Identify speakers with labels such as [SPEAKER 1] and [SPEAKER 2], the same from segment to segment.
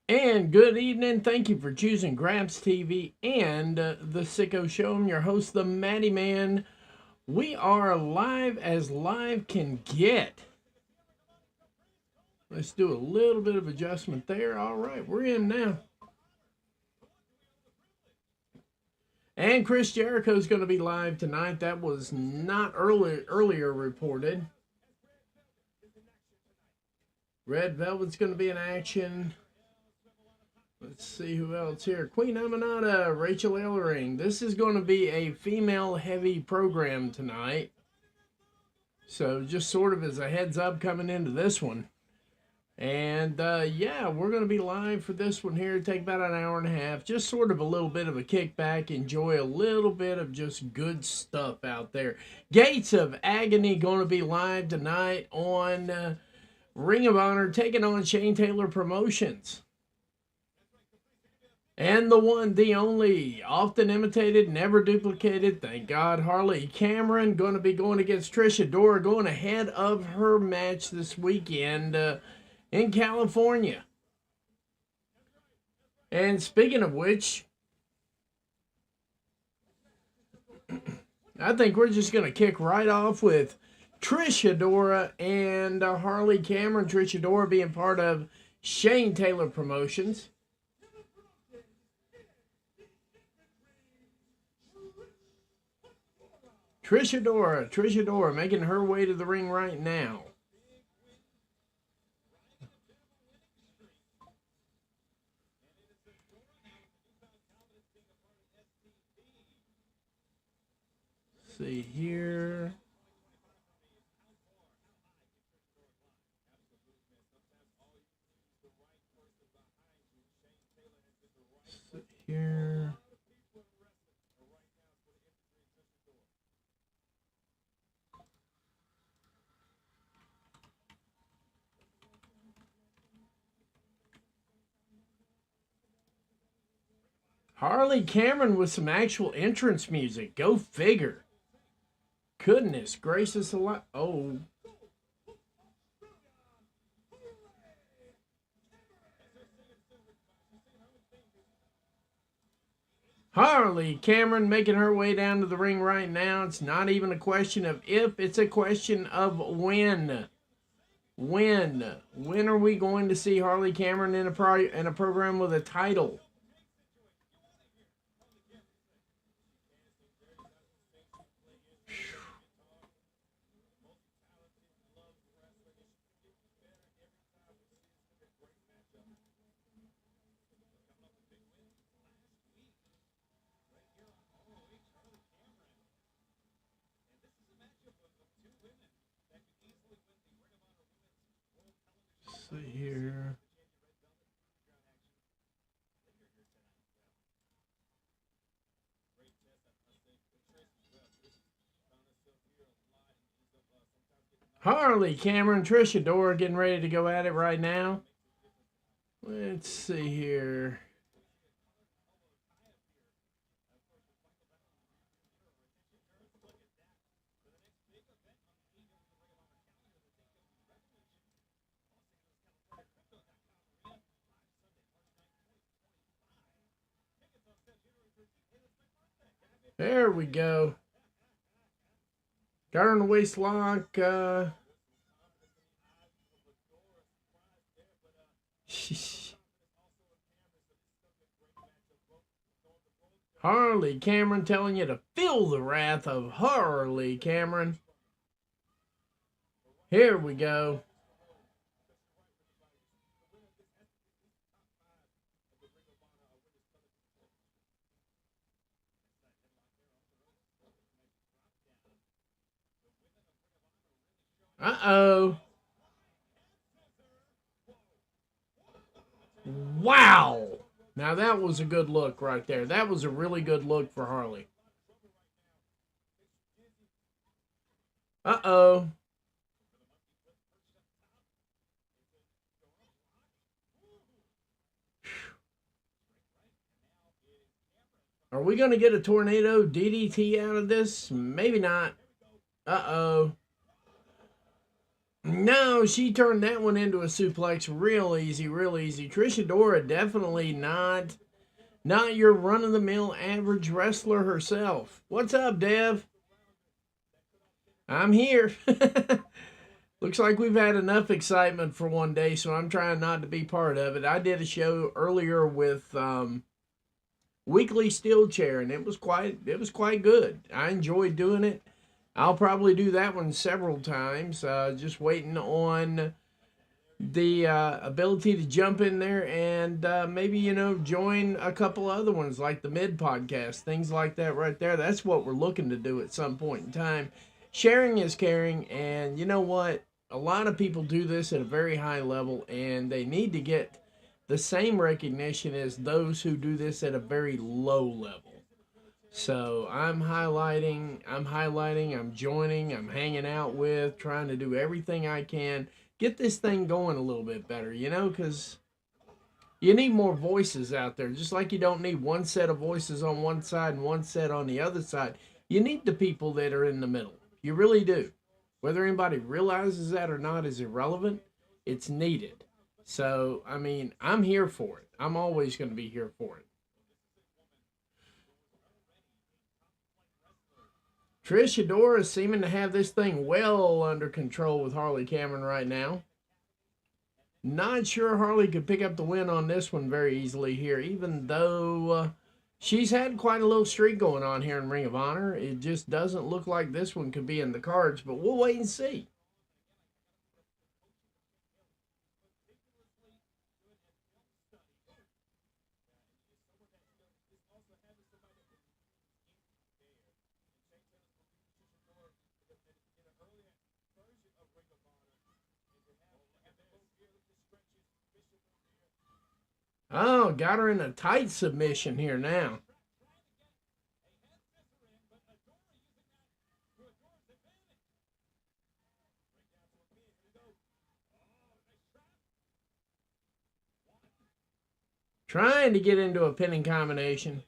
[SPEAKER 1] And good evening. Thank you for choosing Grabs TV and The Sicko Show. I'm your host, the Matty Man. We are live as live can get. Let's do a little bit of adjustment there. All right, we're in now. And Chris Jericho is going to be live tonight. That was not earlier reported. Red Velvet's going to be in action. Let's see who else here. Queen Aminata, Rachel Ellering. This is going to be a female-heavy program tonight. So just sort of as a heads up coming into this one. And yeah, we're going to be live for this one here. Take about an hour and a half. Just sort of a little bit of a kickback. Enjoy a little bit of just good stuff out there. Gates of Agony going to be live tonight on Ring of Honor, taking on Shane Taylor Promotions. And the one, the only, often imitated, never duplicated, thank God, Harley Cameron going to be going against Trish Adora, going ahead of her match this weekend in California. And speaking of which, I think we're just going to kick right off with Trish Adora and Harley Cameron. Trish Adora being part of Shane Taylor Promotions. Trish Adora making her way to the ring right now. Let's see here. Let's see here. Harley Cameron with some actual entrance music. Go figure. Goodness gracious alive. Oh. Harley Cameron making her way down to the ring right now. It's not even a question of if, it's a question of when. When are we going to see Harley Cameron in a program with a title? Let's see here. Harley Cameron, Trish Adora getting ready to go at it right now. Let's see here. There we go. Got her in the waist lock. Harley Cameron telling you to feel the wrath of Harley Cameron. Here we go. Uh-oh. Wow. Now that was a good look right there. That was a really good look for Harley. Uh-oh. Are we going to get a tornado DDT out of this? Maybe not. Uh-oh. No, she turned that one into a suplex real easy, real easy. Trish Adora definitely not your run of the mill average wrestler herself. What's up, Dev? I'm here. Looks like we've had enough excitement for one day, so I'm trying not to be part of it. I did a show earlier with Weekly Steel Chair, and it was quite good. I enjoyed doing it. I'll probably do that one several times. Just waiting on the ability to jump in there and maybe join a couple other ones like the Mid Podcast, things like that. Right there, that's what we're looking to do at some point in time. Sharing is caring, and you know what? A lot of people do this at a very high level, and they need to get the same recognition as those who do this at a very low level. So I'm highlighting, I'm joining, I'm hanging out with, trying to do everything I can, get this thing going a little bit better, because you need more voices out there. Just like you don't need one set of voices on one side and one set on the other side. You need the people that are in the middle. You really do. Whether anybody realizes that or not is irrelevant. It's needed. So, I mean, I'm here for it. I'm always going to be here for it. Trish Adora is seeming to have this thing well under control with Harley Cameron right now. Not sure Harley could pick up the win on this one very easily here, even though she's had quite a little streak going on here in Ring of Honor. It just doesn't look like this one could be in the cards, but we'll wait and see. Oh, got her in a tight submission here now. Trying to get into a pinning combination.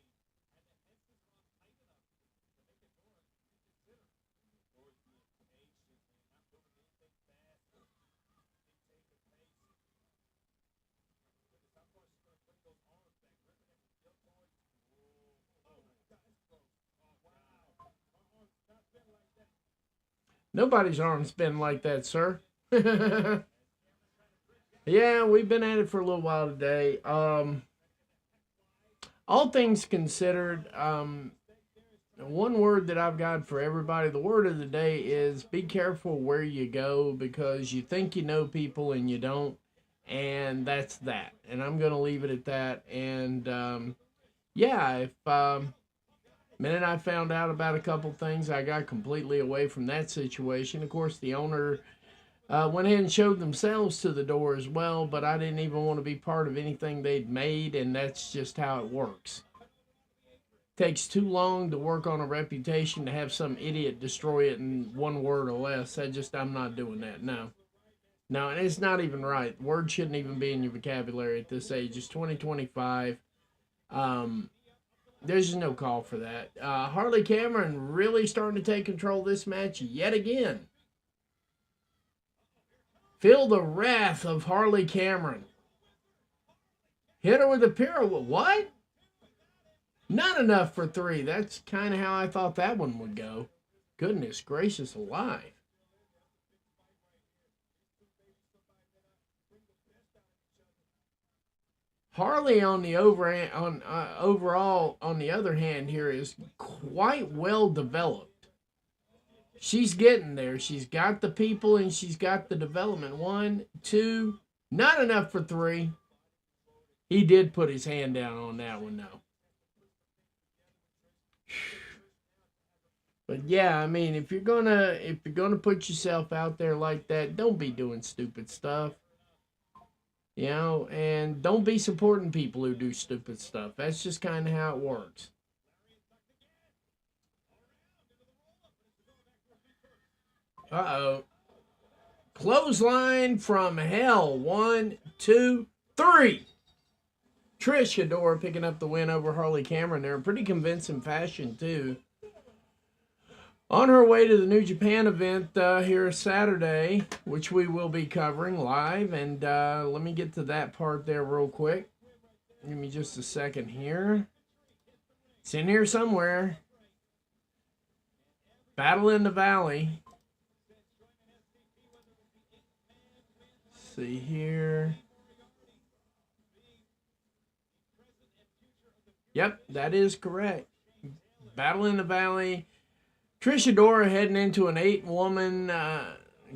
[SPEAKER 1] Nobody's arms been like that, sir. Yeah, we've been at it for a little while today. All things considered, one word that I've got for everybody, the word of the day is be careful where you go because you think you know people and you don't. And that's that. And I'm going to leave it at that. And yeah, if minute I found out about a couple things, I got completely away from that situation. Of course, the owner went ahead and showed themselves to the door as well, but I didn't even want to be part of anything they'd made, and that's just how it works. Takes too long to work on a reputation to have some idiot destroy it in one word or less. I'm not doing that. No. No, and it's not even right. Words shouldn't even be in your vocabulary at this age. It's 2025. Um, there's just no call for that. Harley Cameron really starting to take control of this match yet again. Feel the wrath of Harley Cameron. Hit her with a pirouette. What? Not enough for three. That's kind of how I thought that one would go. Goodness gracious alive. Harley on the overall on the other hand here is quite well developed. She's getting there. She's got the people and she's got the development. One, two, not enough for three. He did put his hand down on that one though. But yeah, I mean, if you're gonna put yourself out there like that, don't be doing stupid stuff. And don't be supporting people who do stupid stuff. That's just kind of how it works. Uh oh. Clothesline from hell. One, two, three. Trish Adora picking up the win over Harley Cameron there. Pretty convincing fashion, too. On her way to the New Japan event here Saturday, which we will be covering live. And let me get to that part there real quick. Give me just a second here. It's in here somewhere. Battle in the Valley. Let's see here. Yep, that is correct. Battle in the Valley. Trish Adora heading into an 8-woman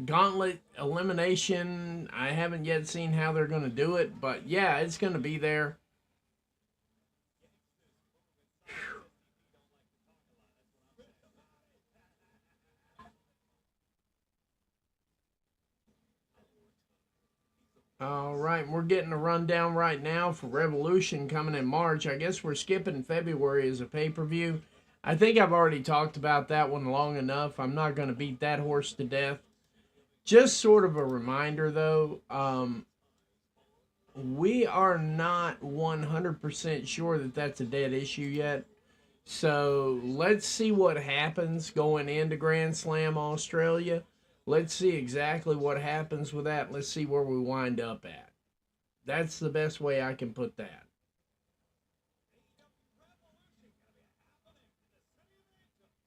[SPEAKER 1] gauntlet elimination. I haven't yet seen how they're going to do it, but yeah, it's going to be there. All right, we're getting a rundown right now for Revolution coming in March. I guess we're skipping February as a pay-per-view. I think I've already talked about that one long enough. I'm not going to beat that horse to death. Just sort of a reminder, though, we are not 100% sure that that's a dead issue yet. So let's see what happens going into Grand Slam Australia. Let's see exactly what happens with that. Let's see where we wind up at. That's the best way I can put that.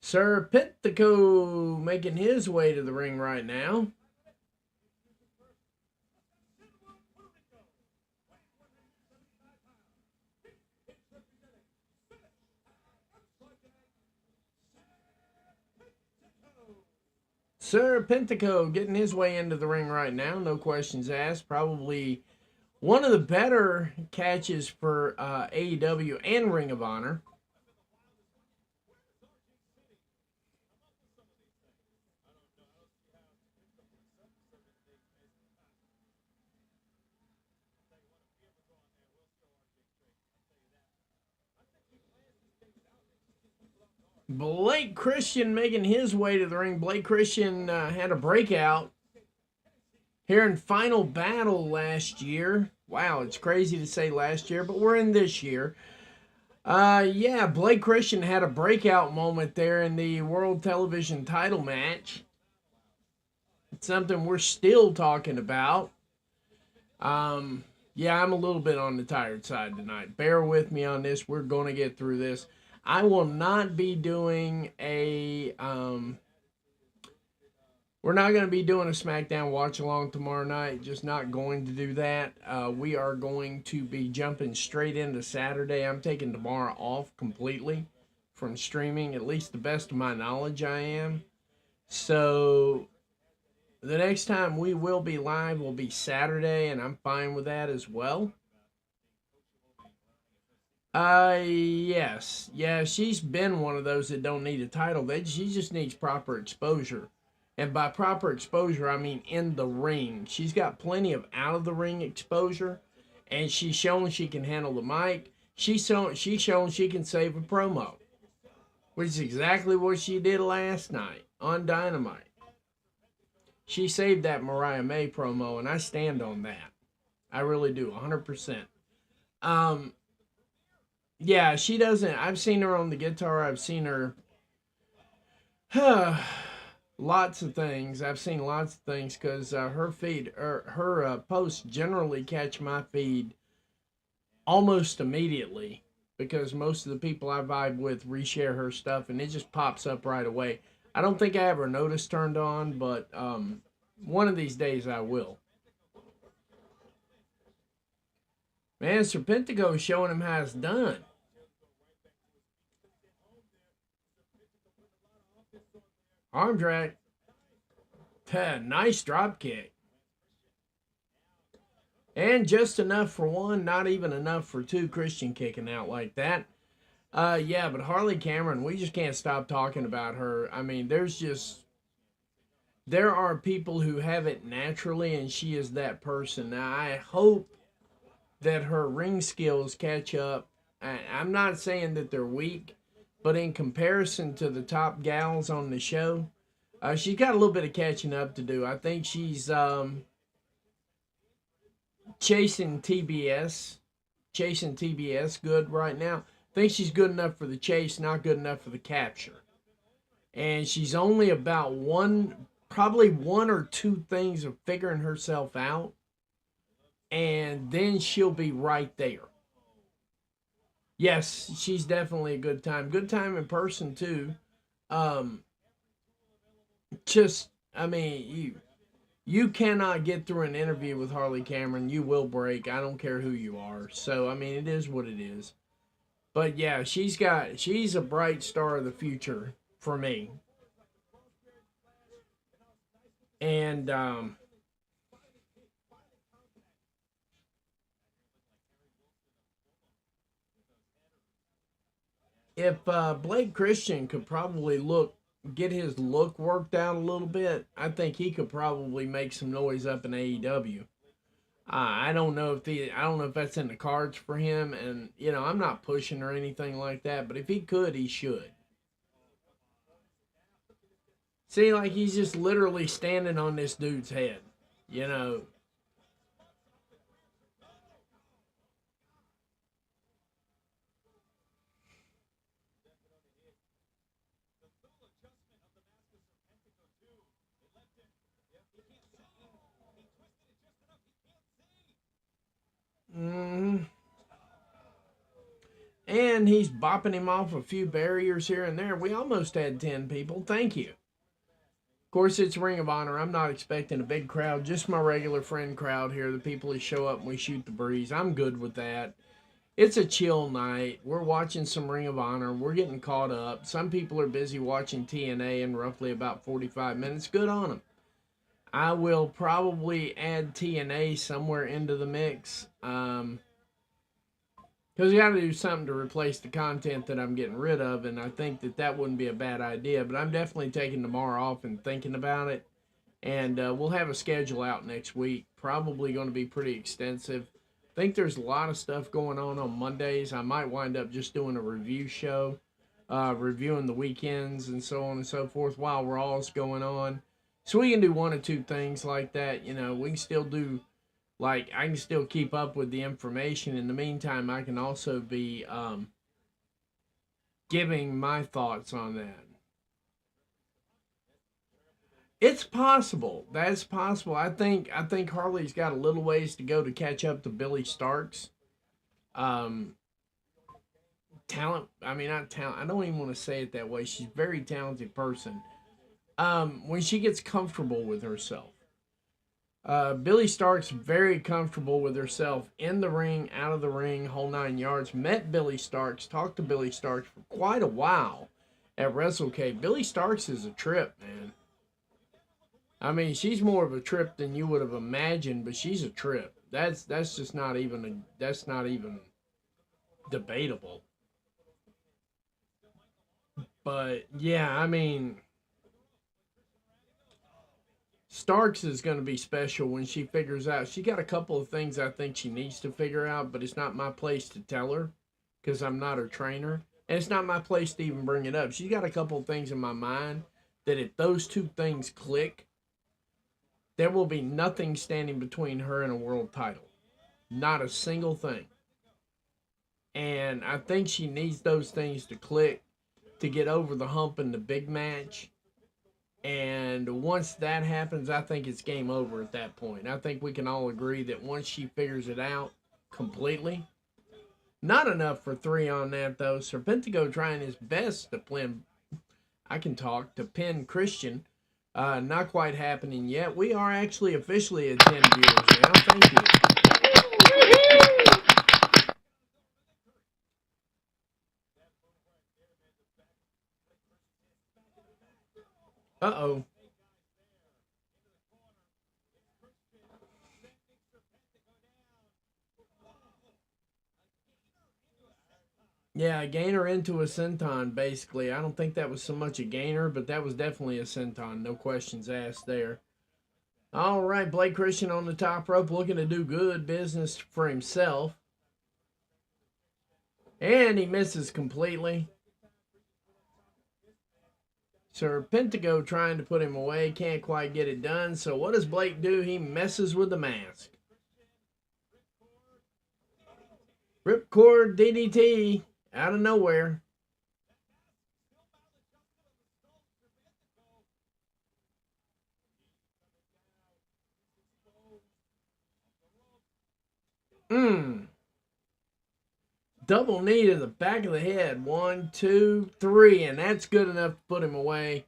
[SPEAKER 1] Serpentico making his way to the ring right now. Serpentico getting his way into the ring right now. No questions asked. Probably one of the better catches for AEW and Ring of Honor. Blake Christian making his way to the ring. Blake Christian had a breakout here in Final Battle last year. Wow, it's crazy to say last year, but we're in this year. Yeah, Blake Christian had a breakout moment there in the World Television title match. It's something we're still talking about. Yeah, I'm a little bit on the tired side tonight. Bear with me on this. We're going to get through this. I will not be doing a we're not going to be doing a SmackDown watch along tomorrow night. Just not going to do that. We are going to be jumping straight into Saturday. I'm taking tomorrow off completely from streaming, at least the best of my knowledge I am. So the next time we will be live will be Saturday, and I'm fine with that as well. Yes. Yeah, she's been one of those that don't need a title. She just needs proper exposure. And by proper exposure, I mean in the ring. She's got plenty of out of the ring exposure, and she's shown she can handle the mic. She's shown she can save a promo, which is exactly what she did last night on Dynamite. She saved that Mariah May promo, and I stand on that. I really do, 100%. Um, yeah, she doesn't. I've seen her on the guitar. I've seen her. Lots of things. I've seen lots of things because her feed, her posts generally catch my feed almost immediately because most of the people I vibe with reshare her stuff and it just pops up right away. I don't think I ever noticed turned on, but one of these days I will. Man, Serpentico showing him how it's done. Arm drag. Nice drop kick. And just enough for one, not even enough for two. Christian kicking out like that. Yeah, but Harley Cameron, we just can't stop talking about her. I mean, there are people who have it naturally, and she is that person. Now, I hope that her ring skills catch up. I'm not saying that they're weak, but in comparison to the top gals on the show, she's got a little bit of catching up to do. I think she's chasing TBS good right now. I think she's good enough for the chase, not good enough for the capture. And she's only about probably one or two things of figuring herself out. And then she'll be right there. Yes, she's definitely a good time. Good time in person too. Um, just, I mean, you cannot get through an interview with Harley Cameron. You will break. I don't care who you are. So I mean, it is what it is. But yeah, she's a bright star of the future for me. And if Blake Christian could probably get his look worked out a little bit, I think he could probably make some noise up in AEW. I don't know if I don't know if that's in the cards for him, and I'm not pushing or anything like that. But if he could, he should. See, like he's just literally standing on this dude's head, you know. Mm. And he's bopping him off a few barriers here and there. We almost had 10 people. Thank you. Of course, it's Ring of Honor. I'm not expecting a big crowd, just my regular friend crowd here, the people who show up and we shoot the breeze. I'm good with that. It's a chill night. We're watching some Ring of Honor. We're getting caught up. Some people are busy watching TNA in roughly about 45 minutes. Good on them. I will probably add TNA somewhere into the mix. Because you got to do something to replace the content that I'm getting rid of, and I think that wouldn't be a bad idea. But I'm definitely taking tomorrow off and thinking about it, and we'll have a schedule out next week. Probably going to be pretty extensive. I think there's a lot of stuff going on Mondays. I might wind up just doing a review show, reviewing the weekends and so on and so forth while Raw's going on. So we can do one or two things like that. We can still do like I can still keep up with the information. In the meantime, I can also be giving my thoughts on that. It's possible. That's possible. I think Harley's got a little ways to go to catch up to Billy Starks. Um, talent. I mean, not talent. I don't even want to say it that way. She's a very talented person. When she gets comfortable with herself. Billy Starks very comfortable with herself in the ring, out of the ring, whole 9 yards. Met Billy Starks, talked to Billy Starks for quite a while at WrestleCade. Billy Starks is a trip, man. I mean, she's more of a trip than you would have imagined, but she's a trip. That's just not even that's not even debatable. But yeah, I mean, Starks is going to be special when she figures out. She got a couple of things I think she needs to figure out, but it's not my place to tell her because I'm not her trainer. And it's not my place to even bring it up. She's got a couple of things in my mind that if those two things click, there will be nothing standing between her and a world title. Not a single thing. And I think she needs those things to click to get over the hump in the big match. And once that happens, I think it's game over at that point. I think we can all agree that once she figures it out completely, not enough for three on that though. Serpentico trying his best to pin. I can talk to pin Christian. Not quite happening yet. We are actually officially at 10 viewers now. Thank you. Uh oh. Yeah, a gainer into a senton, basically. I don't think that was so much a gainer, but that was definitely a senton. No questions asked there. All right, Blake Christian on the top rope looking to do good business for himself. And he misses completely. Serpentico trying to put him away. Can't quite get it done. So what does Blake do? He messes with the mask. Ripcord DDT out of nowhere. Double knee to the back of the head. 1, 2, 3, and that's good enough to put him away.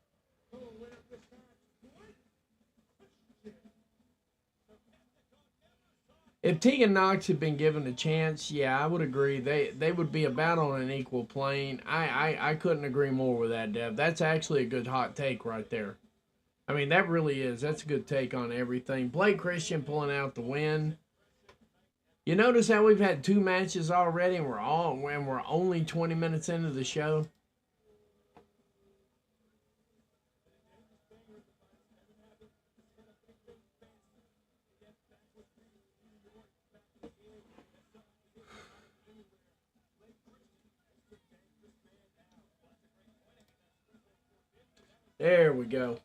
[SPEAKER 1] If Tegan Knox had been given a chance, yeah, I would agree. They would be about on an equal plane. I couldn't agree more with that, Dev. That's actually a good hot take right there. I mean, that really is. That's a good take on everything. Blake Christian pulling out the win. You notice how we've had 2 matches already, and we're only 20 minutes into the show. There we go.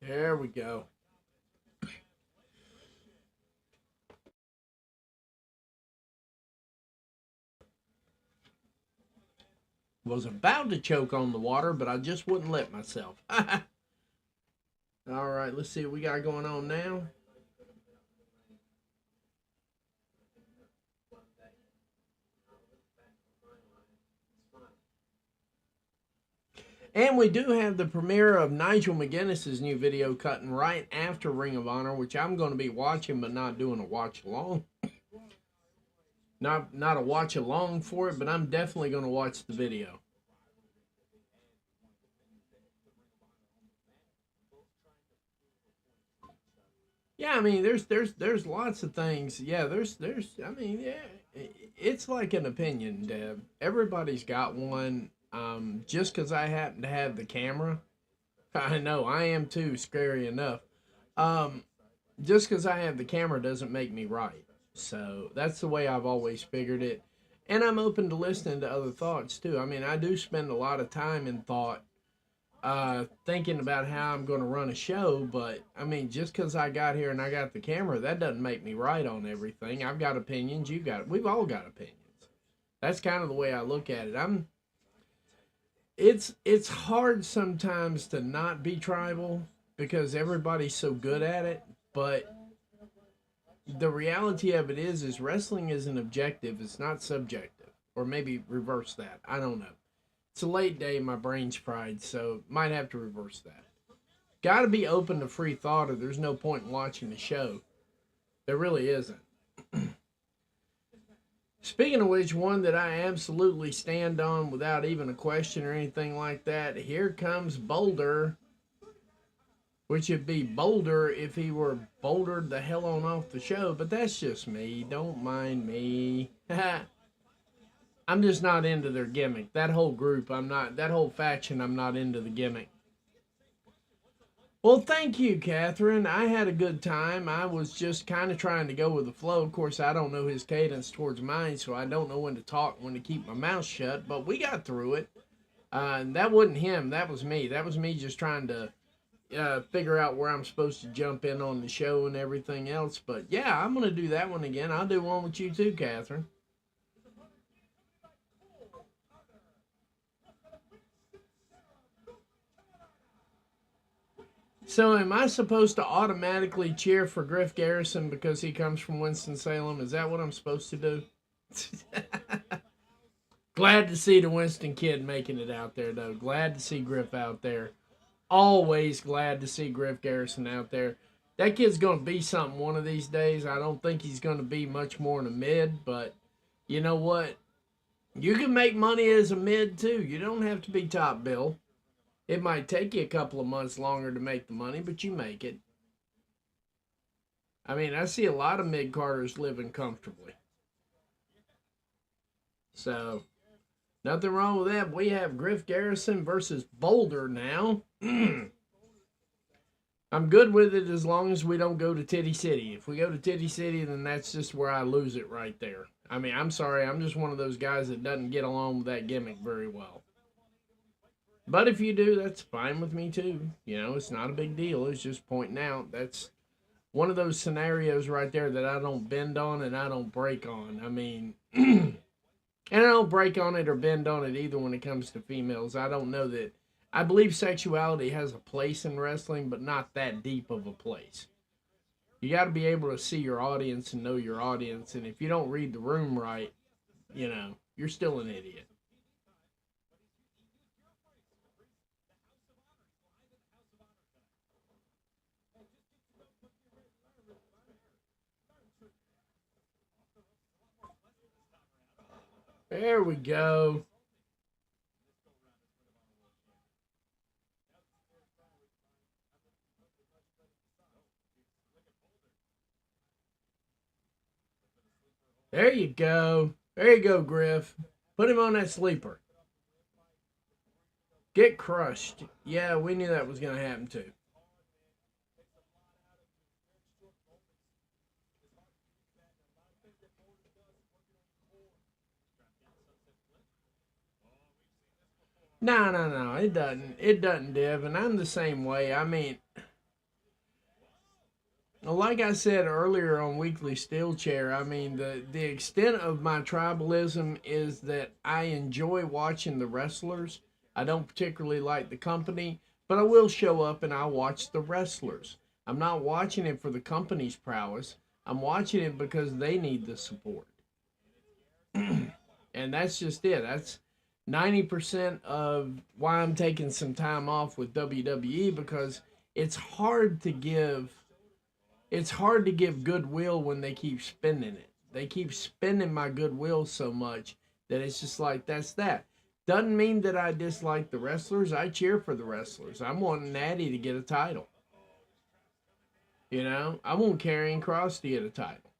[SPEAKER 1] There we go. Was about to choke on the water, but I just wouldn't let myself. All right, let's see what we got going on now. And we do have the premiere of Nigel McGuinness's new video cutting right after Ring of Honor, which I'm going to be watching but not doing a watch along. Not a watch along for it, but I'm definitely going to watch the video. Yeah, I mean, there's lots of things. Yeah, there's I mean, yeah, it's like an opinion, Deb. Everybody's got one. Just because I happen to have the camera, I know I am too. Scary enough. Um, just because I have the camera doesn't make me right. So that's the way I've always figured it. And I'm open to listening to other thoughts too. I mean, I do spend a lot of time in thought, thinking about how I'm going to run a show. But I mean, just because I got here and I got the camera, that doesn't make me right on everything. I've got opinions. You got. We've all got opinions. That's kind of the way I look at it. It's hard sometimes to not be tribal because everybody's so good at it, but the reality of it is wrestling is an objective, it's not subjective. Or maybe reverse that. I don't know. It's a late day, my brain's fried, so might have to reverse that. Got to be open to free thought or there's no point in watching the show. There really isn't. Speaking of which, one that I absolutely stand on without even a question or anything like that, here comes Boulder, which would be Boulder if he were bouldered the hell on off the show, but that's just me. Don't mind me. I'm just not into their gimmick. That whole group, that whole faction, I'm not into the gimmick. Well, thank you, Catherine. I had a good time. I was just kind of trying to go with the flow. Of course, I don't know his cadence towards mine, so I don't know when to talk, when to keep my mouth shut, but we got through it. And that wasn't him. That was me. That was me just trying to figure out where I'm supposed to jump in on the show and everything else. But yeah, I'm going to do that one again. I'll do one with you too, Catherine. So, am I supposed to automatically cheer for Griff Garrison because he comes from Winston-Salem? Is that what I'm supposed to do? Glad to see the Winston kid making it out there, though. Glad to see Griff out there. Always glad to see Griff Garrison out there. That kid's going to be something one of these days. I don't think he's going to be much more in a mid, but you know what? You can make money as a mid, too. You don't have to be top bill. It might take you a couple of months longer to make the money, but you make it. I mean, I see a lot of mid-carders living comfortably. So, nothing wrong with that. We have Griff Garrison versus Boulder now. I'm good with it as long as we don't go to Titty City. If we go to Titty City, then that's just where I lose it right there. I mean, I'm sorry. I'm just one of those guys that doesn't get along with that gimmick very well. But if you do, that's fine with me too. You know, it's not a big deal. It's just pointing out that's one of those scenarios right there that I don't bend on and I don't break on. I mean, and I don't break on it or bend on it either when it comes to females. I don't know that. I believe sexuality has a place in wrestling, but not that deep of a place. You got to be able to see your audience and know your audience. And if you don't read the room right, you're still an idiot. There we go. There you go. There you go, Griff. Put him on that sleeper. Get crushed. Yeah, we knew that was going to happen too. No, no, no. It doesn't. It doesn't, Dev. And I'm the same way. I mean, like I said earlier on Weekly Steel Chair, I mean, the extent of my tribalism is that I enjoy watching the wrestlers. I don't particularly like the company, but I will show up and I'll watch the wrestlers. I'm not watching it for the company's prowess. I'm watching it because they need the support. And that's just it. That's 90% of why I'm taking some time off with WWE, because it's hard to give it's hard to give goodwill when they keep spending it. They keep spending my goodwill so much that it's just like, that's that. Doesn't mean that I dislike the wrestlers. I cheer for the wrestlers. I'm wanting Natty to get a title. I want Karrion Kross to get a title.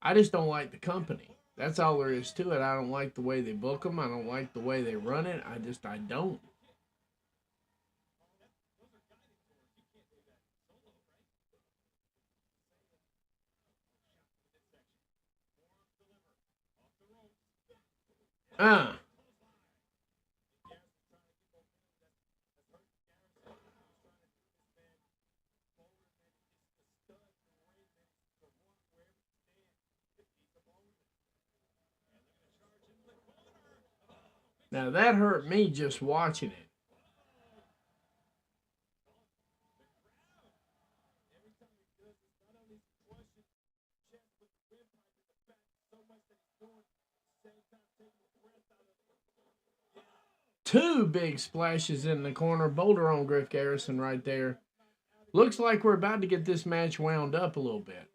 [SPEAKER 1] I just don't like the company. That's all there is to it. I don't like the way they book them. I don't like the way they run it. I don't. Uh, Now that hurt me just watching it. Two big splashes in the corner. Boulder on Griff Garrison right there. Looks like we're about to get this match wound up a little bit.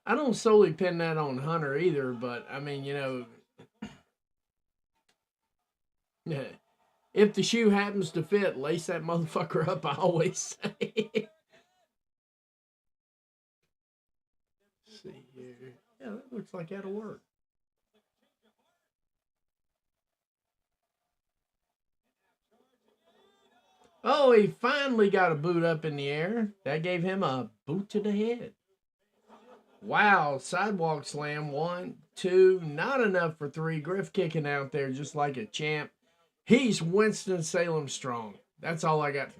[SPEAKER 1] I don't solely pin that on Hunter either, but I mean, if the shoe happens to fit, lace that motherfucker up, I always say. See here. Yeah, that looks like that'll work. Oh, he finally got a boot up in the air. That gave him a boot to the head. Wow, sidewalk slam. 1, 2, not enough for 3. Griff kicking out there just like a champ. He's Winston-Salem strong. That's all I got.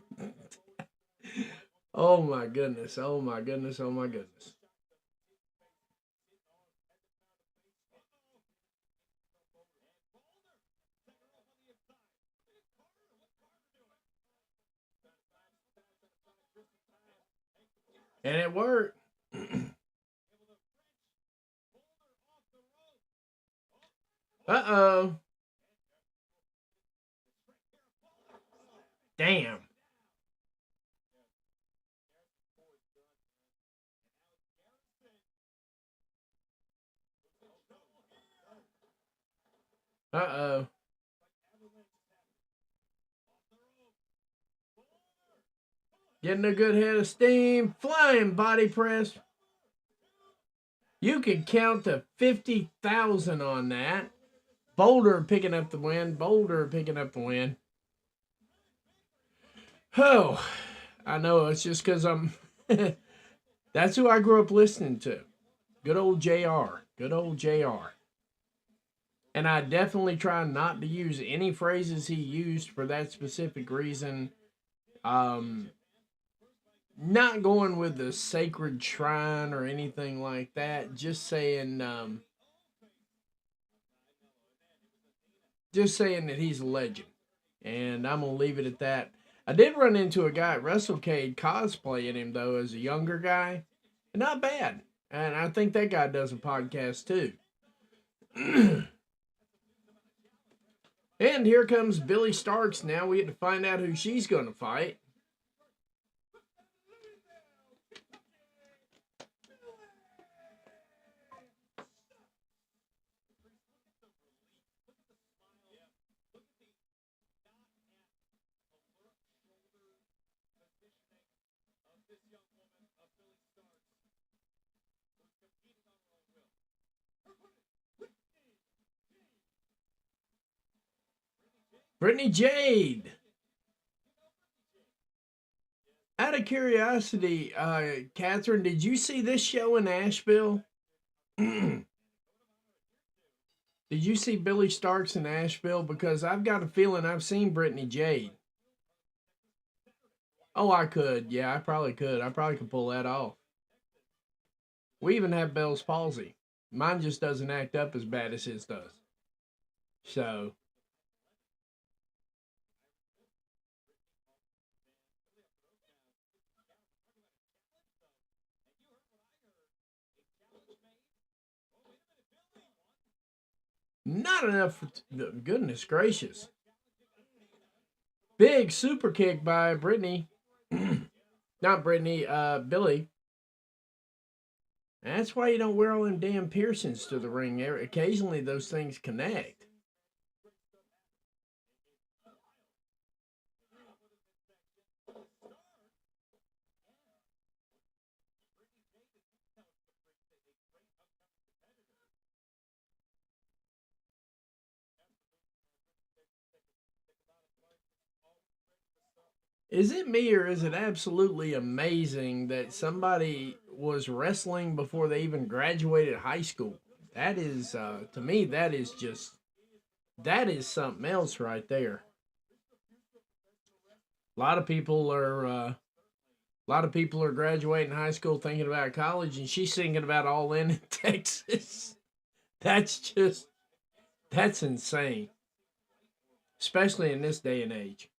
[SPEAKER 1] Oh my goodness. Oh my goodness. Oh my goodness. And it worked. Uh-oh. Damn. Uh-oh. Getting a good head of steam. Flying body press. You can count to 50,000 on that. Boulder picking up the win. Boulder picking up the win. Oh, I know. It's just because I'm. That's who I grew up listening to. Good old JR. Good old JR. And I definitely try not to use any phrases he used for that specific reason. Um, Not going with the sacred shrine or anything like that. Just saying that he's a legend, and I'm gonna leave it at that. I did run into a guy at WrestleCade cosplaying him though as a younger guy, and not bad. And I think that guy does a podcast too. And here comes Billy Starks. Now we get to find out who she's going to fight. Brittany Jade. Out of curiosity, Catherine, did you see this show in Asheville? Did you see Billy Starks in Asheville? Because I've got a feeling I've seen Brittany Jade. Oh, I could. Yeah, I probably could. I probably could pull that off. We even have Bell's palsy. Mine just doesn't act up as bad as his does. So, not enough for goodness gracious. Big super kick by Brittany. Not Brittany, Billy. That's why you don't wear all them damn piercings to the ring. Occasionally those things connect. Is it me or is it absolutely amazing that somebody was wrestling before they even graduated high school? That is, to me, that is something else right there. A lot of people are, a lot of people are graduating high school thinking about college, and she's thinking about All In Texas. That's just, that's insane, especially in this day and age.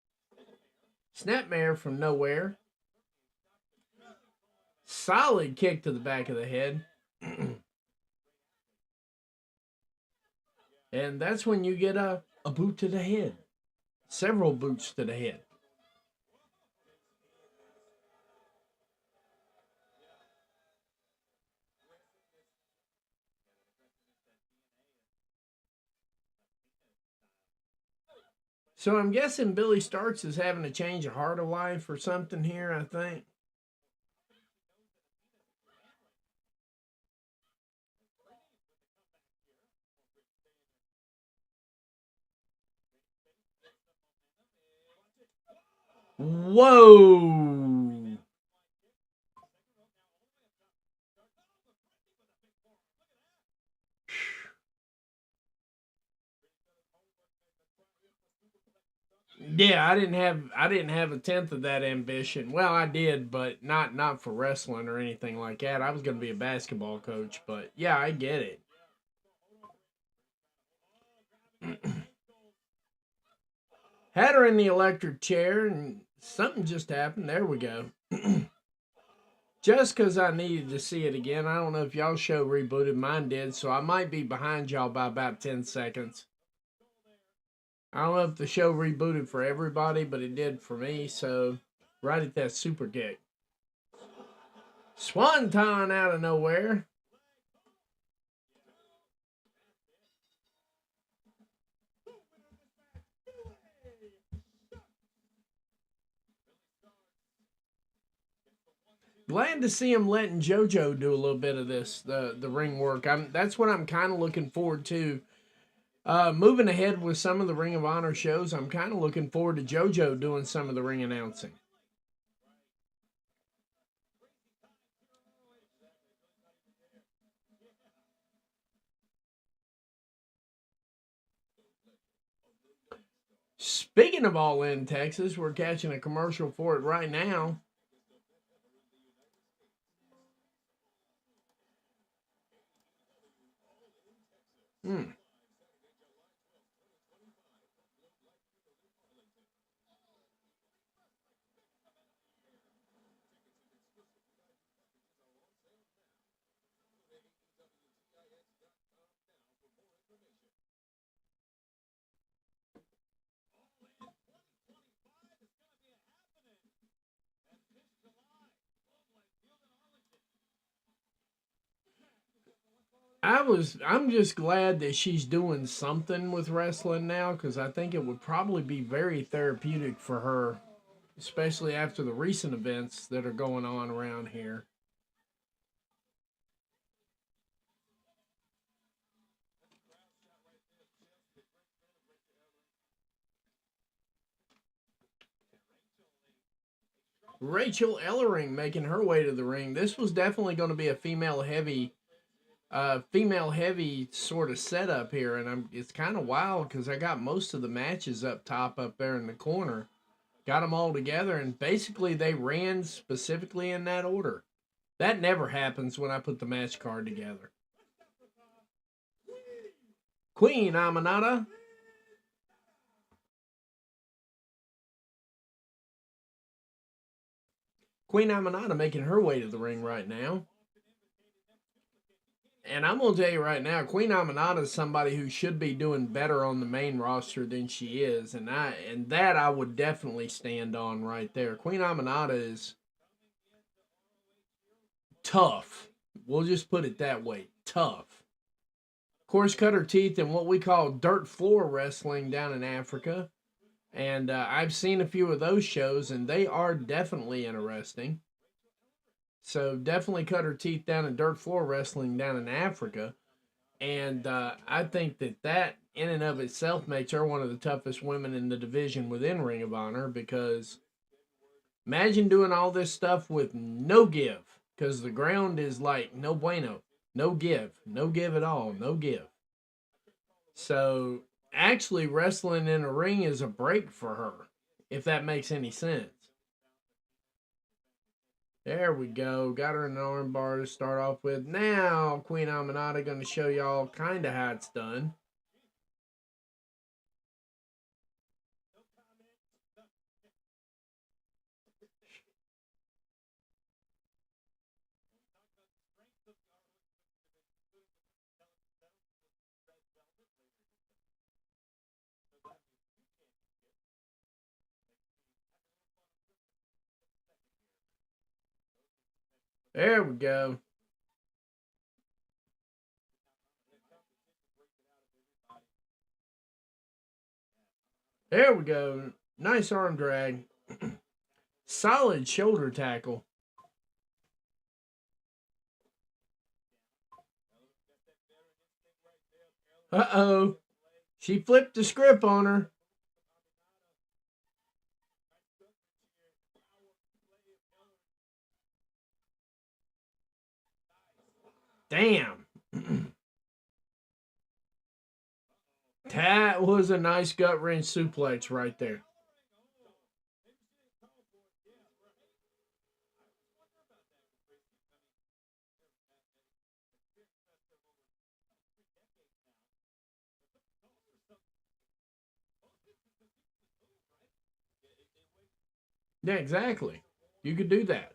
[SPEAKER 1] Snapmare from nowhere. Solid kick to the back of the head. And that's when you get a boot to the head. Several boots to the head. So I'm guessing Billy Starks is having a change of heart of life or something here, I think. Whoa. Yeah, I didn't have a tenth of that ambition. Well, I did, but not for wrestling or anything like that. I was going to be a basketball coach, but yeah, I get it. Had her in the electric chair, and something just happened. There we go. Just because I needed to see it again. I don't know if y'all show rebooted. Mine did, so I might be behind y'all by about 10 seconds. I don't know if the show rebooted for everybody, but it did for me. So, right at that super kick. Swanton out of nowhere. Glad to see him letting JoJo do a little bit of this, the ring work. That's what I'm kind of looking forward to. Moving ahead with some of the Ring of Honor shows, I'm kind of looking forward to JoJo doing some of the ring announcing. Speaking of All In Texas, we're catching a commercial for it right now. Hmm. I'm just glad that she's doing something with wrestling now, because I think it would probably be very therapeutic for her, especially after the recent events that are going on around here. Rachel Ellering making her way to the ring. This was definitely going to be a female heavy sort of setup here, and it's kind of wild because I got most of the matches up top up there in the corner, got them all together, and basically they ran specifically in that order. That never happens when I put the match card together. Queen Aminata. Queen Aminata making her way to the ring right now. And I'm gonna tell you right now, Queen Aminata is somebody who should be doing better on the main roster than she is, and that I would definitely stand on right there. Queen Aminata is tough. We'll just put it that way, tough. Of course, cut her teeth in what we call dirt floor wrestling down in Africa, and I've seen a few of those shows, and they are definitely interesting. So definitely cut her teeth down in dirt floor wrestling down in Africa. And I think that in and of itself makes her one of the toughest women in the division within Ring of Honor, because imagine doing all this stuff with no give, because the ground is like no bueno, no give, no give at all, no give. So actually, wrestling in a ring is a break for her, if that makes any sense. There we go. Got her in an arm bar to start off with. Now, Queen Aminata going to show y'all kind of how it's done. There we go. There we go. Nice arm drag. Solid shoulder tackle. Uh-oh. She flipped the script on her. Damn. That was a nice gut wrench suplex right there. Yeah, exactly. You could do that.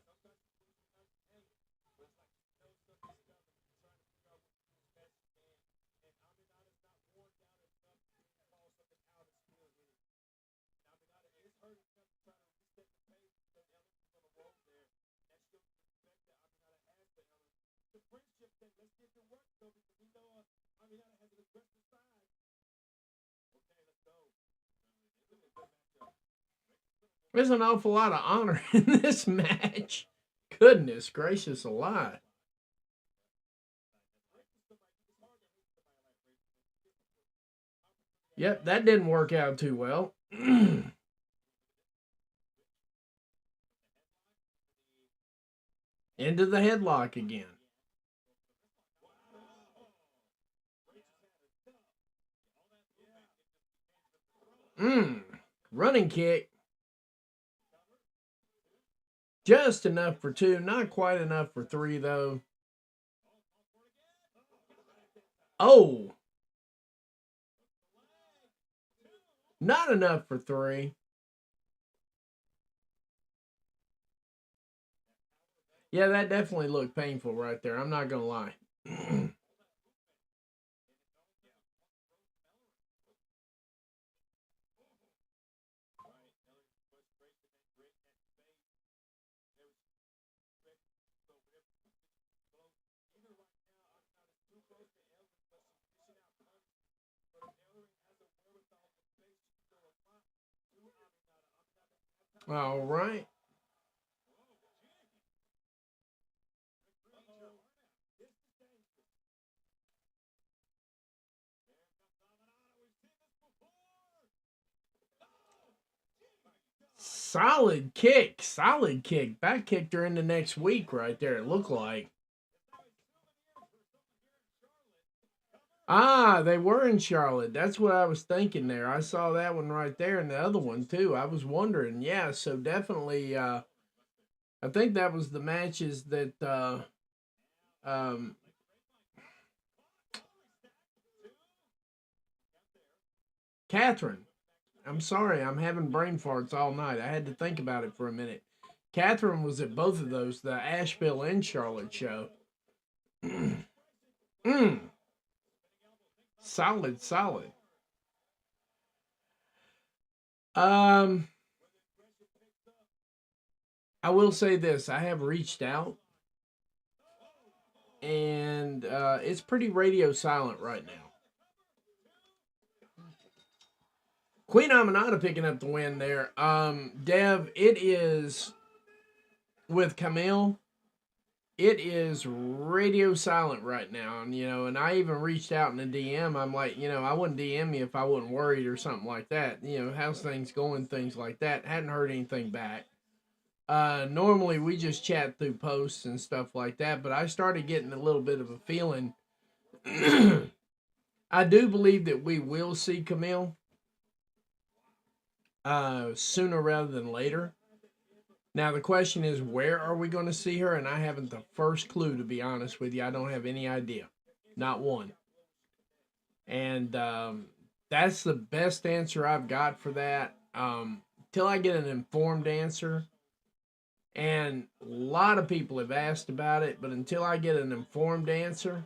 [SPEAKER 1] There's an awful lot of honor in this match. Goodness gracious alive. Yep, that didn't work out too well. Into the headlock again. Mmm. Running kick. Just enough for 2. Not quite enough for 3, though. Oh. Not enough for 3. Yeah, that definitely looked painful right there. I'm not going to lie. All right. Solid kick. Solid kick. Back kicked her into next week right there, it looked like. Ah, they were in Charlotte. That's what I was thinking there. I saw that one right there and the other one too. I was wondering. Yeah, so definitely I think that was the matches that um Catherine. I'm sorry, I'm having brain farts all night. I had to think about it for a minute. Catherine was at both of those, the Asheville and Charlotte show. mm. Solid, solid. Um, I will say this: I have reached out, and it's pretty radio silent right now. Queen Aminata picking up the win there. Dev, it is with Camille. It is radio silent right now, and I even reached out in the DM. I'm like, I wouldn't DM me if I wasn't worried or something like that. How's things going, things like that. Hadn't heard anything back. Normally we just chat through posts and stuff like that, but I started getting a little bit of a feeling. I do believe that we will see Camille sooner rather than later. Now the question is, where are we going to see her? And I haven't the first clue, to be honest with you. I don't have any idea, not one. And that's the best answer I've got for that. Till I get an informed answer, and a lot of people have asked about it, but until I get an informed answer,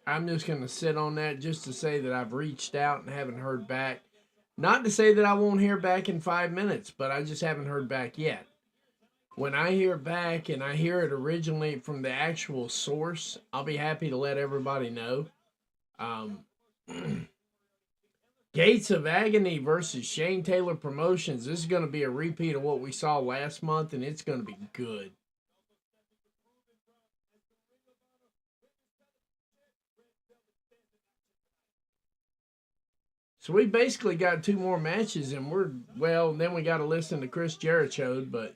[SPEAKER 1] I'm just going to sit on that just to say that I've reached out and haven't heard back. Not to say that I won't hear back in 5 minutes, but I just haven't heard back yet. When I hear back and I hear it originally from the actual source, I'll be happy to let everybody know. Um, Gates of Agony versus Shane Taylor Promotions. This is going to be a repeat of what we saw last month, and it's going to be good. So we basically got 2 more matches, and then we got to listen to Chris Jericho, but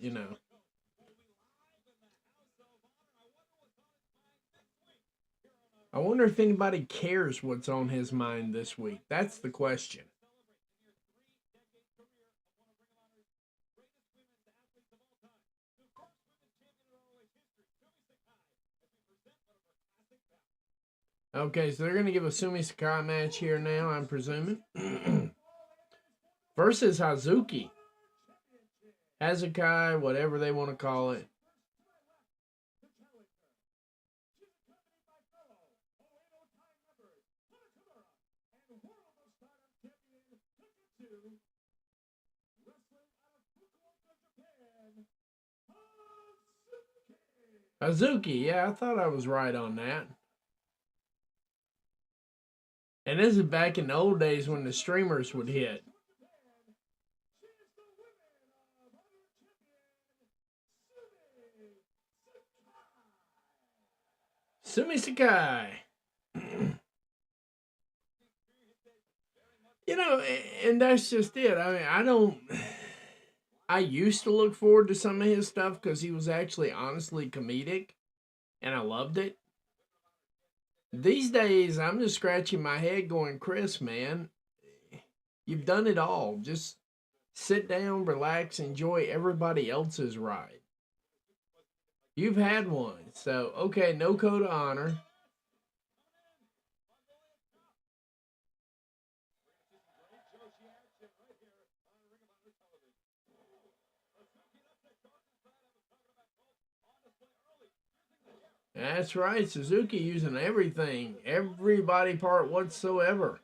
[SPEAKER 1] I wonder if anybody cares what's on his mind this week. That's the question. Okay, so they're going to give a Sumi Sakai match here now, I'm presuming. Versus Hazuki. Hazukai, whatever they want to call it. Hazuki, yeah, I thought I was right on that. And this is back in the old days when the streamers would hit. Sumi Sakai. And that's just it. I mean, I used to look forward to some of his stuff because he was actually honestly comedic, and I loved it. These days, I'm just scratching my head going, Chris, man, you've done it all. Just Sit down, relax, enjoy everybody else's ride. You've had one. So, okay, no code of honor. That's right, Suzuki using everything, every body part whatsoever.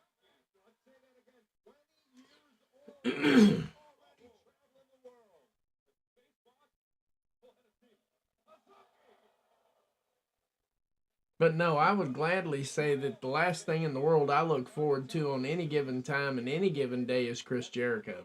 [SPEAKER 1] But no, I would gladly say that the last thing in the world I look forward to on any given time and any given day is Chris Jericho.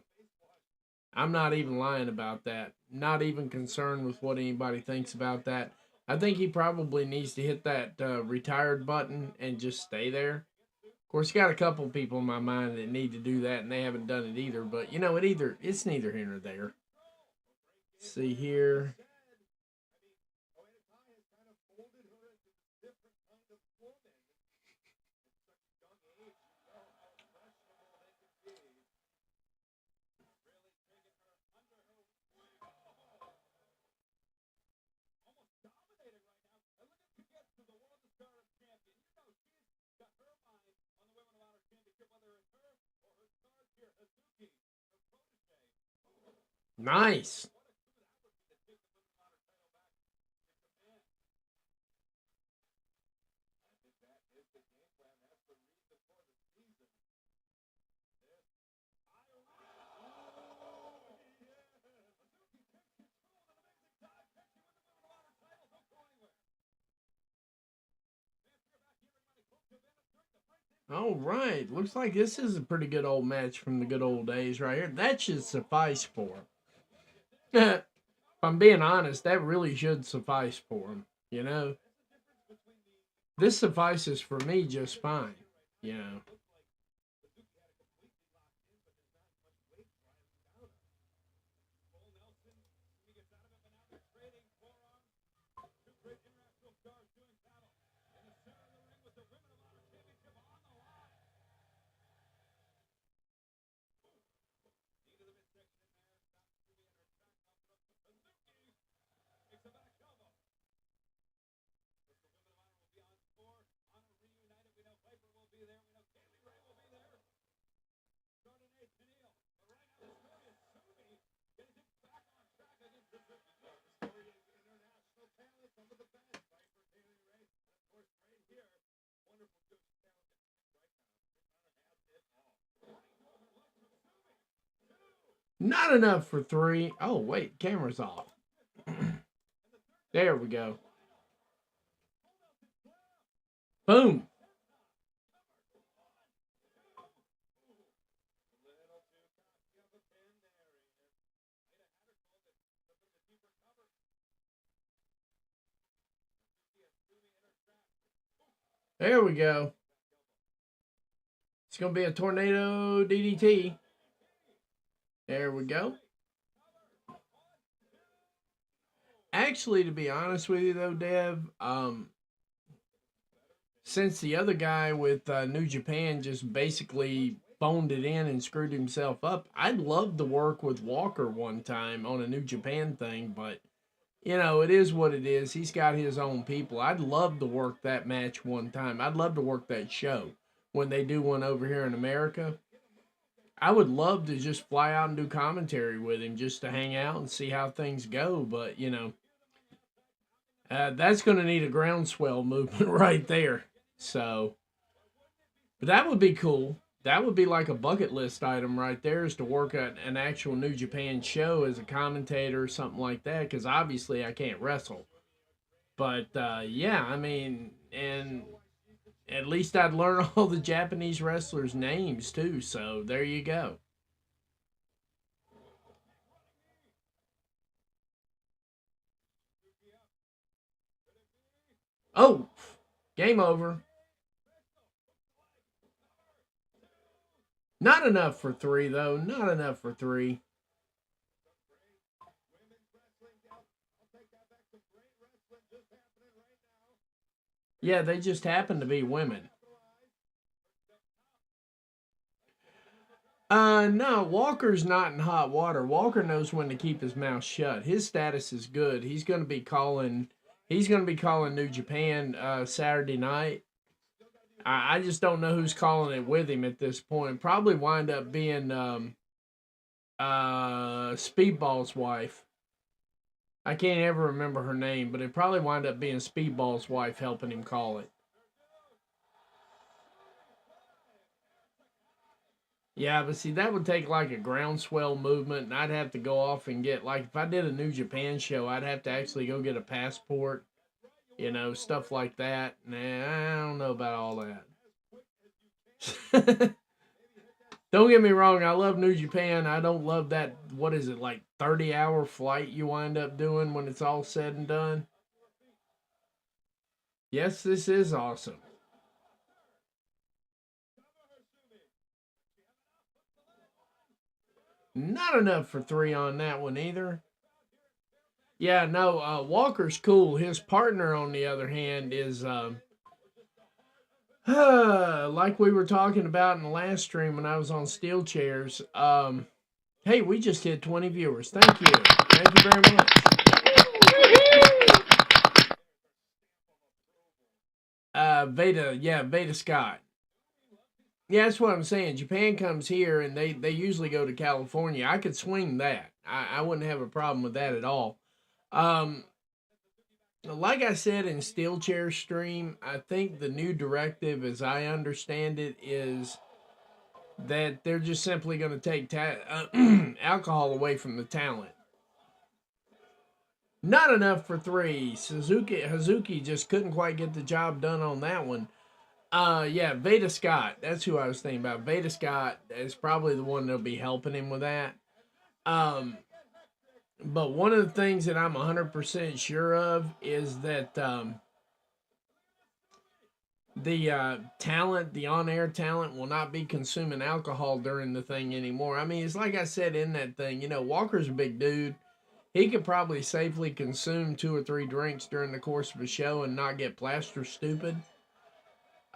[SPEAKER 1] I'm not even lying about that. Not even concerned with what anybody thinks about that. I think he probably needs to hit that retired button and just stay there. Of course, got a couple people in my mind that need to do that, and they haven't done it either. But you know, it's neither here nor there. Let's see here. Nice. All right. Looks like this is a pretty good old match from the good old days right here. That should suffice for him. If I'm being honest, that really should suffice for him. You know, this suffices for me just fine. You know. Not enough for three. Oh, wait, camera's off. There we go. Boom. There we go. It's going to be a tornado DDT. There we go. Actually, to be honest with you, though, Dev, since the other guy with New Japan just basically phoned it in and screwed himself up, I'd love to work with Walker one time on a New Japan thing, but you know, it is what it is. He's got his own people. I'd love to work that match one time. I'd love to work that show when they do one over here in America. I would love to just fly out and do commentary with him just to hang out and see how things go. But, you know, that's going to need a groundswell movement right there. So, but that would be cool. That would be like a bucket list item right there, is to work at an actual New Japan show as a commentator or something like that. Because obviously I can't wrestle. But yeah, I mean, and at least I'd learn all the Japanese wrestlers' names too. So there you go. Oh, game over. Not enough for three, though. Not enough for three. Yeah, they just happen to be women. No, Walker's not in hot water. Walker knows when to keep his mouth shut. His status is good. He's going to be calling. He's going to be calling New Japan Saturday night. I just don't know who's calling it with him at this point. Probably wind up being Speedball's wife. I can't ever remember her name, but it probably wind up being Speedball's wife helping him call it. Yeah, but see, that would take like a groundswell movement, and I'd have to go off and get, like, if I did a New Japan show, I'd have to actually go get a passport, stuff like that. Nah, I don't know about all that. Don't get me wrong, I love New Japan. I don't love that, what is it, like 30-hour flight you wind up doing when it's all said and done? Yes, this is awesome. Not enough for 3 on that one either. Yeah, no, Walker's cool. His partner, on the other hand, is like we were talking about in the last stream when I was on Steel Chairs. Hey, we just hit 20 viewers. Thank you. Thank you very much. Veda Scott. Yeah, that's what I'm saying. Japan comes here and they usually go to California. I could swing that. I wouldn't have a problem with that at all. Um, like I said in Steel Chair stream, I think the new directive, as I understand it, is that they're just simply going to take alcohol away from the talent. Not enough for 3. Hazuki just couldn't quite get the job done on that one. Yeah, Veda Scott. That's who I was thinking about. Veda Scott is probably the one that'll be helping him with that. But one of the things that I'm 100% sure of is that the talent, the on-air talent, will not be consuming alcohol during the thing anymore. I mean, it's like I said in that thing. Walker's a big dude. He could probably safely consume 2 or 3 drinks during the course of a show and not get plaster stupid.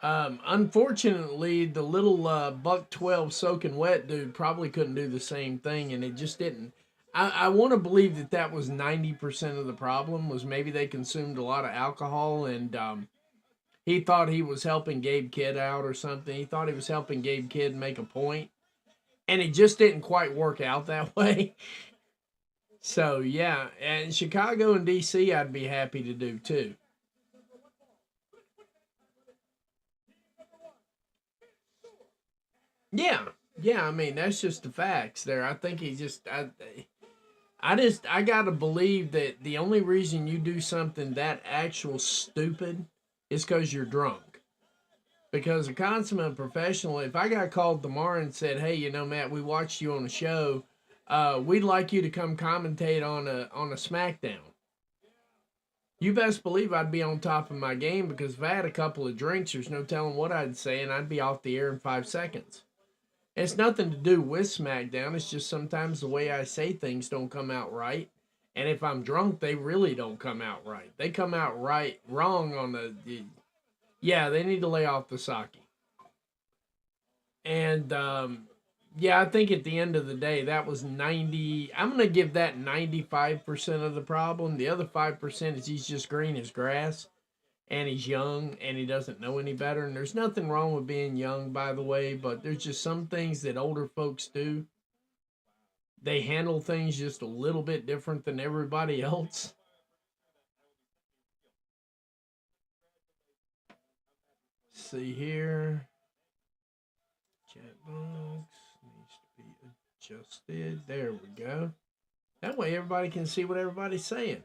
[SPEAKER 1] Unfortunately, the little buck 12 soaking wet dude probably couldn't do the same thing, and it just didn't. I want to believe that was 90% of the problem, was maybe they consumed a lot of alcohol, and he thought he was helping Gabe Kidd out or something. He thought he was helping Gabe Kidd make a point, and it just didn't quite work out that way. So, yeah, and Chicago and D.C. I'd be happy to do, too. Yeah, I mean, that's just the facts there. I think I gotta believe that the only reason you do something that actual stupid is because you're drunk. Because a consummate professional, if I got called tomorrow and said, "Hey, Matt, we watched you on a show. We'd like you to come commentate on a SmackDown." You best believe I'd be on top of my game, because if I had a couple of drinks, there's no telling what I'd say, and I'd be off the air in 5 seconds. It's nothing to do with SmackDown. It's just sometimes the way I say things don't come out right. And if I'm drunk, they really don't come out right. They come out wrong on yeah, they need to lay off the sake. And, yeah, I think at the end of the day, that was 90. I'm going to give that 95% of the problem. The other 5% is he's just green as grass, and he's young, and he doesn't know any better. And there's nothing wrong with being young, by the way, but there's just some things that older folks do. They handle things just a little bit different than everybody else. See here. Chat box needs to be adjusted. There we go. That way everybody can see what everybody's saying.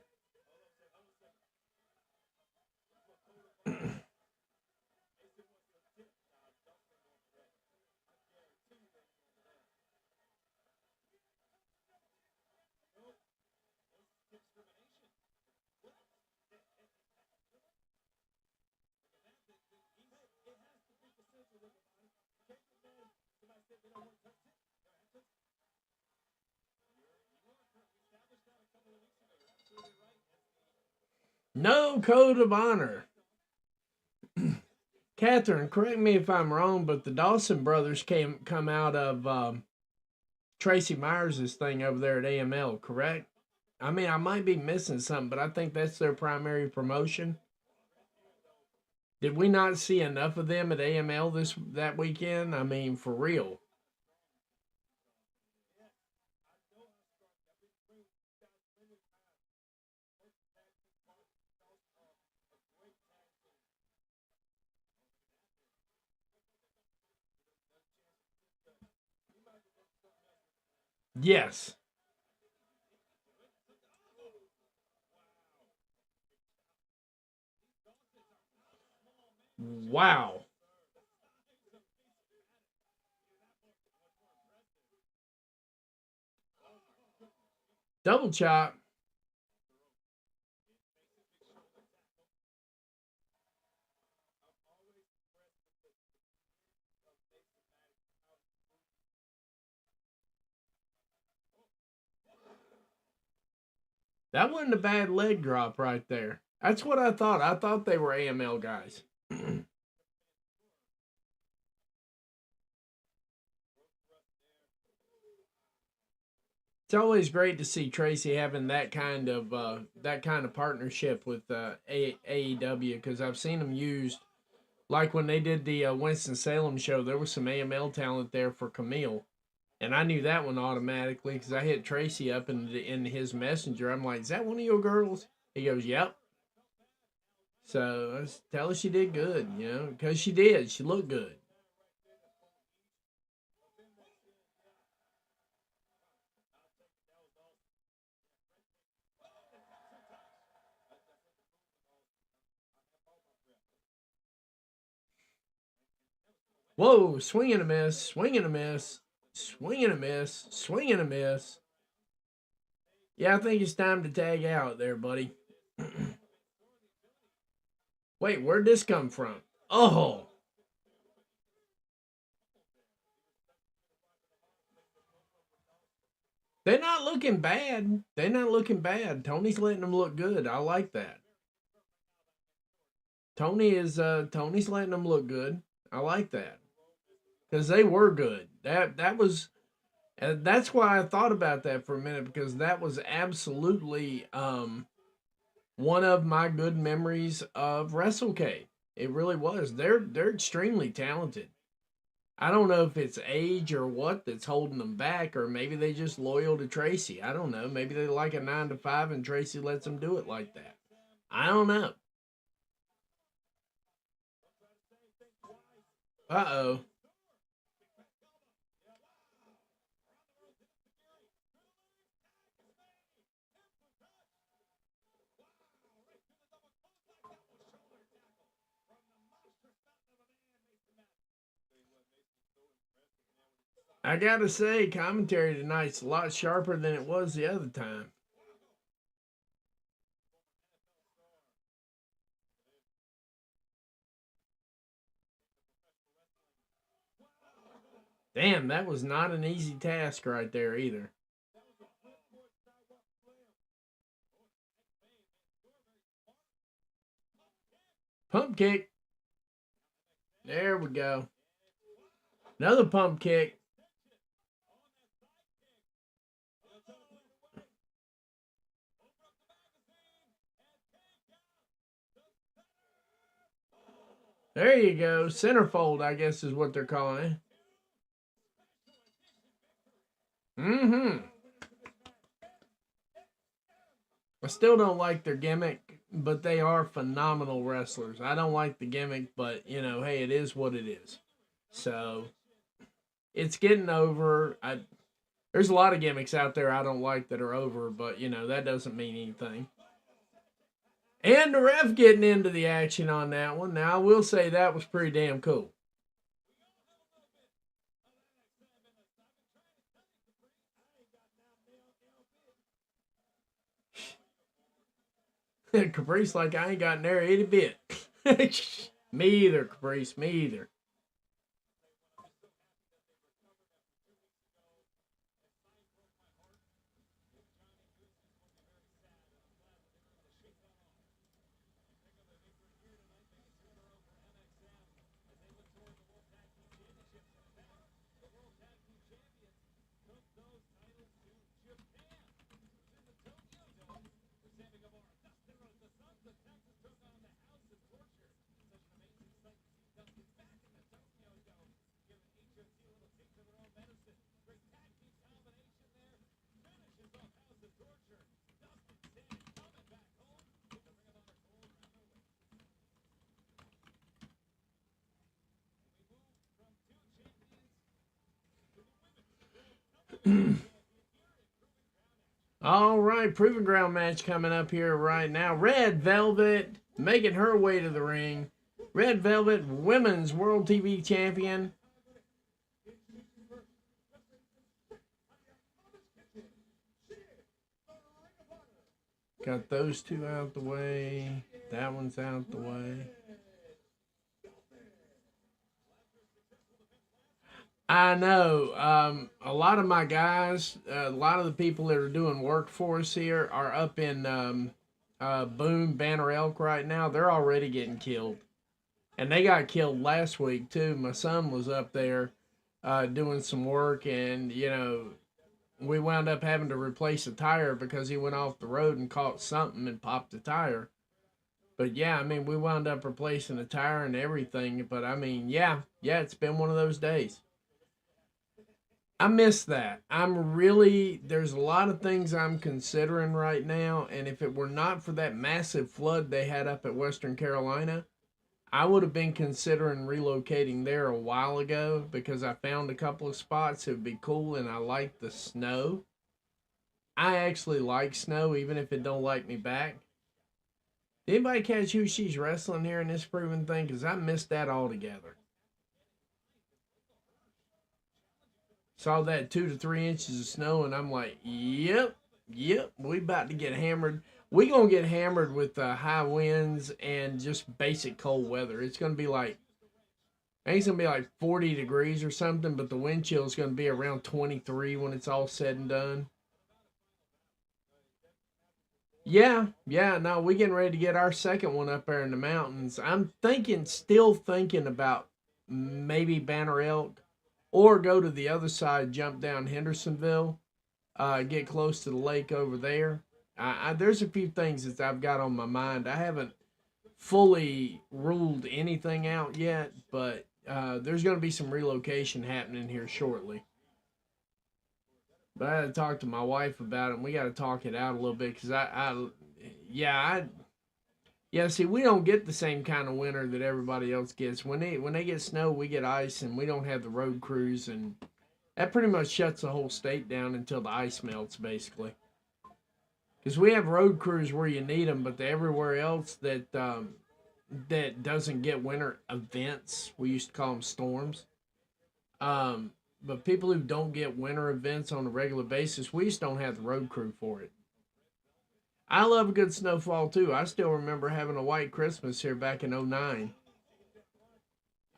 [SPEAKER 1] No code of honor. Catherine, correct me if I'm wrong, but the Dawson brothers come out of Tracy Myers' thing over there at AML, correct? I mean, I might be missing something, but I think that's their primary promotion. Did we not see enough of them at AML that weekend? I mean, for real. Yes. Wow. Double chop. That wasn't a bad leg drop right there. That's what I thought. I thought they were AML guys. It's always great to see Tracy having that kind of partnership with AEW because I've seen them used like when they did the Winston Salem show. There was some AML talent there for Camille, and I knew that one automatically because I hit Tracy up in his messenger. I'm like, "Is that one of your girls?" He goes, "Yep." So I tell her she did good, because she did. She looked good. Whoa, swing and a miss, swing and a miss, swing and a miss, swing and a miss. Yeah, I think it's time to tag out there, buddy. Wait, where'd this come from? Oh, they're not looking bad. They're not looking bad. Tony's letting them look good. I like that. Tony's letting them look good. I like that because they were good. That was and that's why I thought about that for a minute because that was absolutely one of my good memories of WrestleCade. It really was. They're extremely talented. I don't know if it's age or what that's holding them back, or maybe they just loyal to Tracy. I don't know. Maybe they like a 9 to 5, and Tracy lets them do it like that. I don't know. Uh oh. I gotta say, commentary tonight's a lot sharper than it was the other time. Damn, that was not an easy task right there either. Pump kick. There we go. Another pump kick. There you go. Centerfold, I guess, is what they're calling it. Mm-hmm. I still don't like their gimmick, but they are phenomenal wrestlers. I don't like the gimmick, but hey, it is what it is. So it's getting over. There's a lot of gimmicks out there I don't like that are over, but that doesn't mean anything. And the ref getting into the action on that one. Now I will say that was pretty damn cool. Caprice like I ain't gotten there a bit. Me either, Caprice. Me either. All right, Proving Ground match coming up here right now. Red Velvet making her way to the ring. Red Velvet, Women's World TV Champion. Got those two out the way. That one's out the way. I know. A lot of my guys, a lot of the people that are doing work for us here are up in Boone, Banner Elk right now. They're already getting killed. And they got killed last week, too. My son was up there doing some work, and, we wound up having to replace a tire because he went off the road and caught something and popped the tire. But yeah, I mean, we wound up replacing the tire and everything. But I mean, yeah, it's been one of those days. I miss that. There's a lot of things I'm considering right now. And if it were not for that massive flood they had up at Western Carolina, I would have been considering relocating there a while ago because I found a couple of spots that would be cool and I like the snow. I actually like snow even if it don't like me back. Did anybody catch who she's wrestling here in this proven thing? Because I missed that altogether. Saw that 2 to 3 inches of snow and I'm like, yep, we about to get hammered. We gonna get hammered with high winds and just basic cold weather. It's gonna be like, I think it's gonna be like 40 degrees or something, but the wind chill is gonna be around 23 when it's all said and done. Yeah, no, we getting ready to get our second one up there in the mountains. I'm still thinking about maybe Banner Elk or go to the other side, jump down Hendersonville, get close to the lake over there. There's a few things that I've got on my mind. I haven't fully ruled anything out yet, but there's going to be some relocation happening here shortly. But I had to talk to my wife about it, and we got to talk it out a little bit because yeah, yeah. See, we don't get the same kind of winter that everybody else gets. When they get snow, we get ice, and we don't have the road crews, and that pretty much shuts the whole state down until the ice melts, basically. Because we have road crews where you need them, but everywhere else that doesn't get winter events, we used to call them storms. But people who don't get winter events on a regular basis, we just don't have the road crew for it. I love a good snowfall too. I still remember having a white Christmas here back in '09.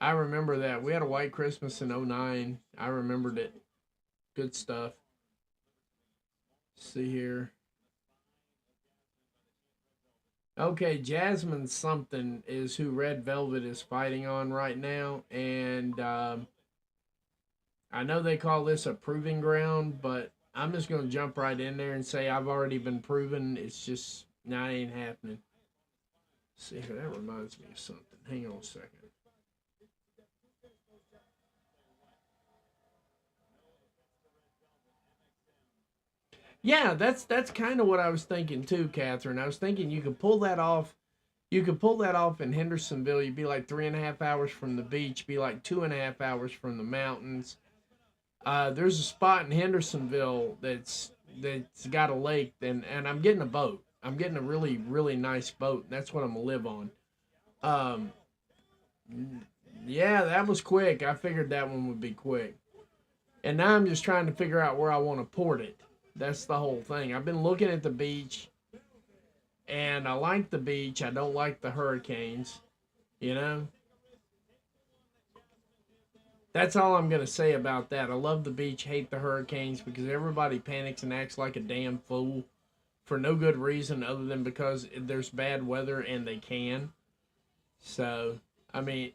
[SPEAKER 1] I remember that. We had a white Christmas in '09. I remembered it. Good stuff. Let's see here. Okay, Jasmine something is who Red Velvet is fighting on right now, and I know they call this a proving ground, but I'm just gonna jump right in there and say I've already been proven. It's just not ain't happening. See here, that reminds me of something. Hang on a second. Yeah, that's kind of what I was thinking too, Catherine. I was thinking you could pull that off. You could pull that off in Hendersonville. You'd be like 3.5 hours from the beach. Be like 2.5 hours from the mountains. There's a spot in Hendersonville that's got a lake, and I'm getting a boat. I'm getting a really nice boat. And that's what I'm gonna live on. Um, yeah, that was quick. I figured that one would be quick. And now I'm just trying to figure out where I want to port it. That's the whole thing. I've been looking at the beach, and I like the beach. I don't like the hurricanes. You know, that's all I'm gonna say about that. I love the beach, hate the hurricanes because everybody panics and acts like a damn fool for no good reason other than because there's bad weather and they can. So, I mean,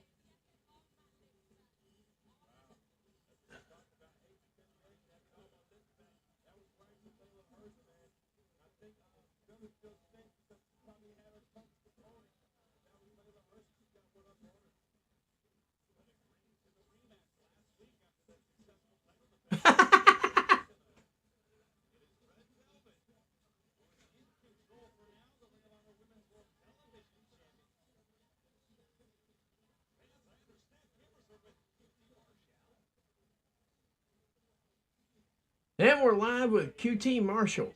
[SPEAKER 1] And we're live with QT Marshall.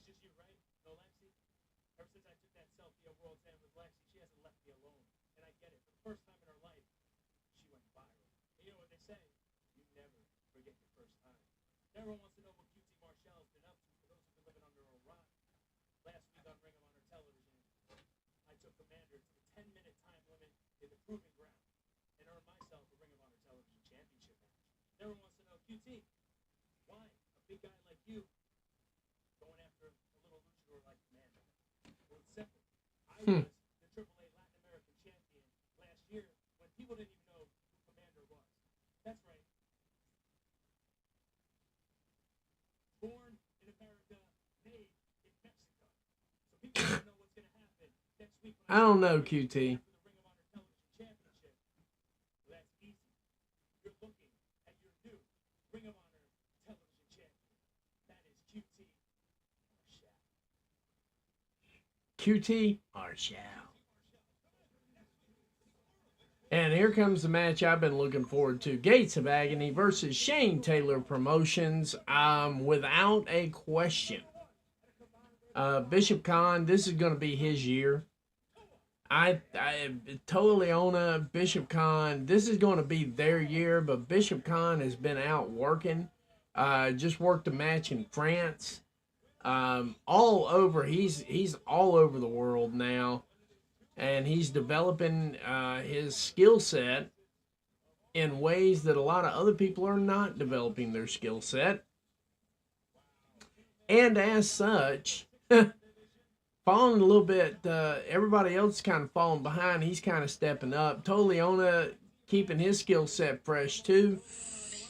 [SPEAKER 1] Hmm. I don't know, QT. QT Marshall. And here comes the match I've been looking forward to. Gates of Agony versus Shane Taylor Promotions. Without a question. Bishop Khan, this is going to be his year. I totally own a Bishop Khan. This is going to be their year, but Bishop Khan has been out working. Just worked a match in France. All over. He's all over the world now, and he's developing his skill set in ways that a lot of other people are not developing their skill set. And as such, falling a little bit, everybody else is kind of falling behind. He's kind of stepping up. Toliona keeping his skill set fresh too.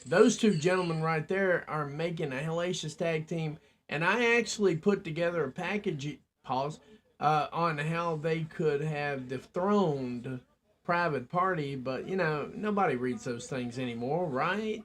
[SPEAKER 1] Those two gentlemen right there are making a hellacious tag team. And I actually put together a package, on how they could have dethroned Private Party, but you know, nobody reads those things anymore, right?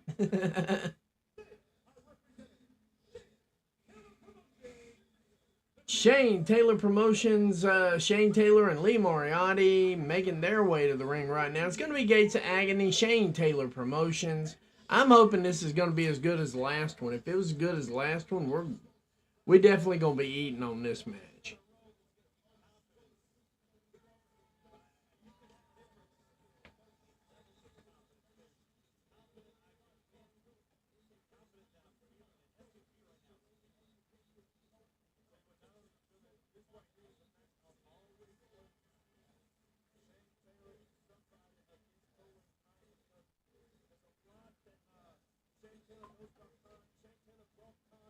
[SPEAKER 1] Shane Taylor Promotions, Shane Taylor and Lee Moriarty making their way to the ring right now. It's going to be Gates of Agony, Shane Taylor Promotions. I'm hoping this is going to be as good as the last one. If it was as good as the last one, we definitely going to be eating on this match.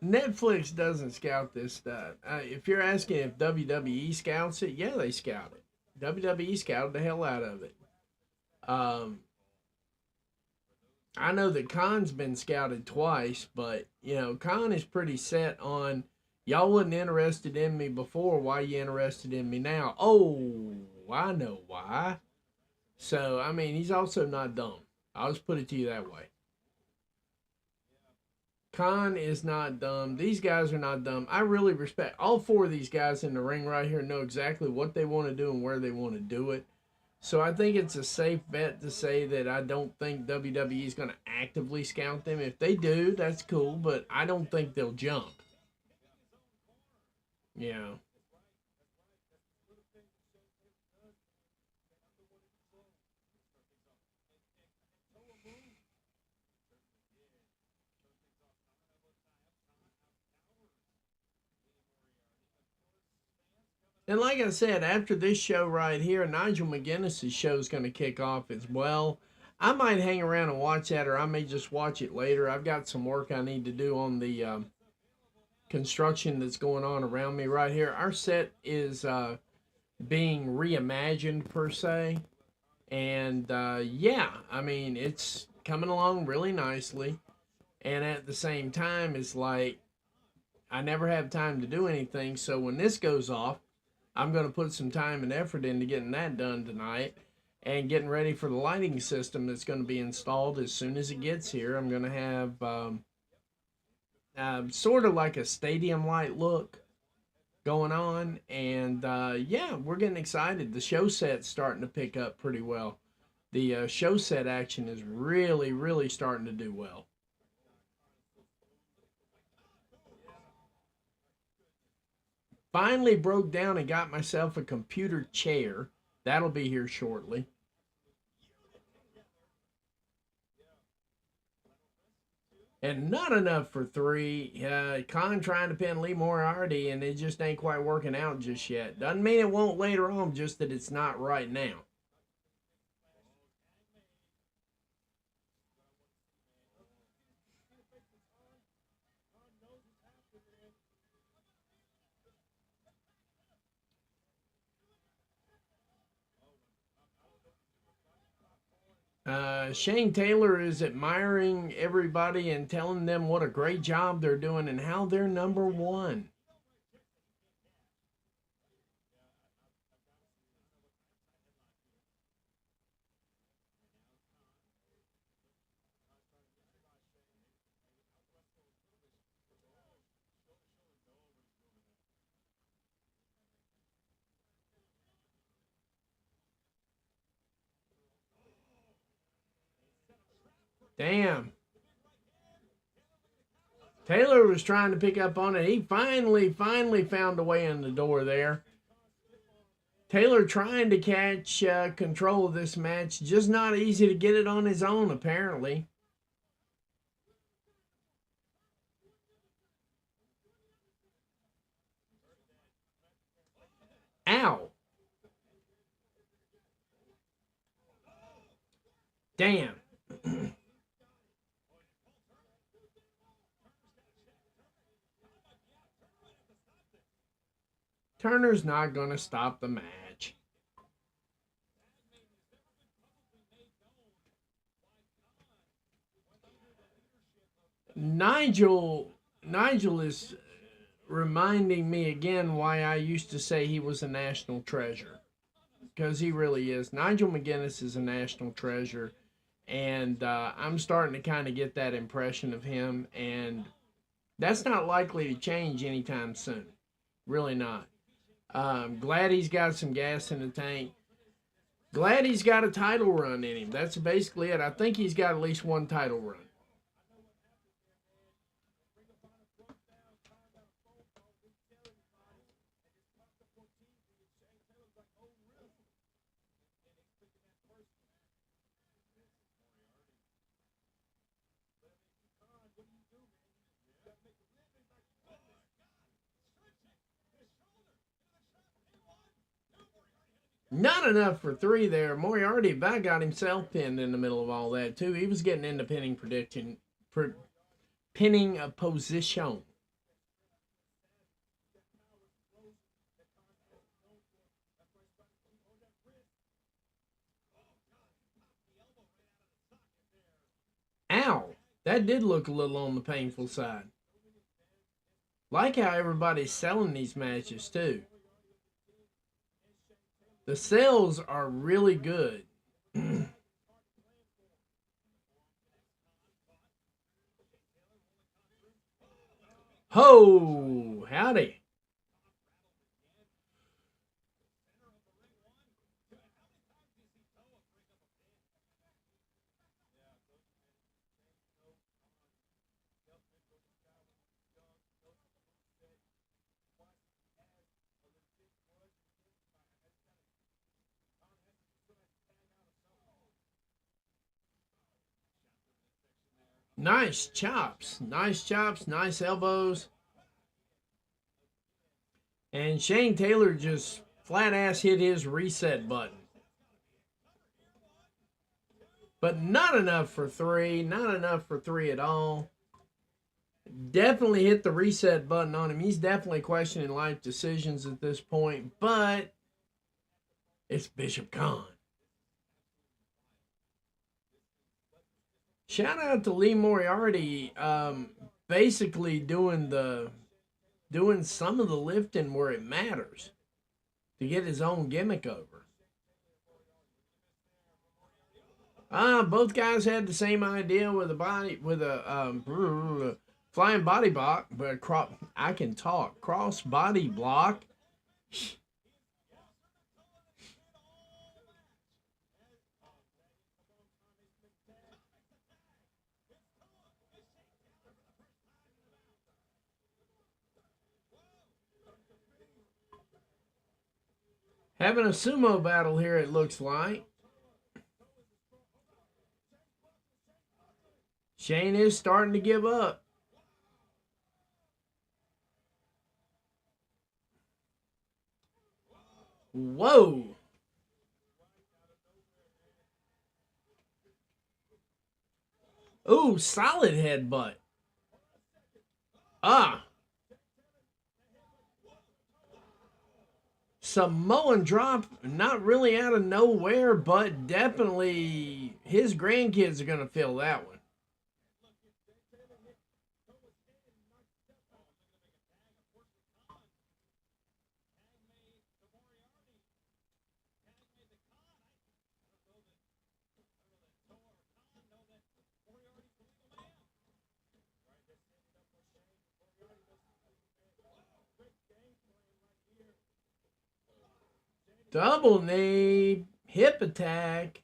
[SPEAKER 1] Netflix doesn't scout this stuff. If you're asking if WWE scouts it, yeah, they scout it. WWE scouted the hell out of it. Um, I know that Khan's been scouted twice, but you know, Khan is pretty set on y'all wasn't interested in me before. Why you interested in me now? Oh, I know why. So I mean, he's also not dumb. I'll just put it to you that way. Khan is not dumb. These guys are not dumb. I really respect all four of these guys in the ring right here. Know exactly what they want to do and where they want to do it. So I think it's a safe bet to say that I don't think WWE is going to actively scout them. If they do, that's cool, but I don't think they'll jump. Yeah. And like I said, after this show right here, Nigel McGuinness's show is going to kick off as well. I might hang around and watch that, or I may just watch it later. I've got some work I need to do on the construction that's going on around me right here. Our set is being reimagined per se, and yeah, I mean it's coming along really nicely. And at the same time, it's like I never have time to do anything. So when this goes off, I'm going to put some time and effort into getting that done tonight and getting ready for the lighting system that's going to be installed as soon as it gets here. I'm going to have sort of like a stadium light look going on. And yeah, we're getting excited. The show set's starting to pick up pretty well. The show set action is really, really starting to do well. finally broke down and got myself a computer chair. That'll be here shortly. And not enough for 3. Khan trying to pin Lee Moriarty, and it just ain't quite working out just yet. Doesn't mean it won't later on, just that it's not right now. Shane Taylor is admiring everybody and telling them what a great job they're doing and how they're number one. Damn. Taylor was trying to pick up on it. He finally found a way in the door there. Taylor trying to catch control of this match. Just not easy to get it on his own, apparently. Ow. Damn. Turner's not going to stop the match. Nigel is reminding me again why I used to say he was a national treasure. Because he really is. Nigel McGuinness is a national treasure. And I'm starting to kind of get that impression of him. And that's not likely to change anytime soon. Really not. Glad he's got some gas in the tank. Glad he's got a title run in him. That's basically it. I think he's got at least one title run. Not enough for 3 there. Moriarty about got himself pinned in the middle of all that, too. He was getting into pinning a position. Ow! That did look a little on the painful side. Like how everybody's selling these matches, too. The sales are really good. Ho! Howdy. Nice chops. Nice chops. Nice elbows. And Shane Taylor just flat ass hit his reset button. But not enough for 3. Not enough for 3 at all. Definitely hit the reset button on him. He's definitely questioning life decisions at this point. But it's Bishop Khan. Shout out to Lee Moriarty, basically doing some of the lifting where it matters to get his own gimmick over. Both guys had the same idea with a flying body block, but I can talk cross body block. Having a sumo battle here, it looks like. Shane is starting to give up. Whoa. Ooh, solid headbutt. Ah. Samoan drop, not really out of nowhere, but definitely his grandkids are going to feel that one. Double knee, hip attack.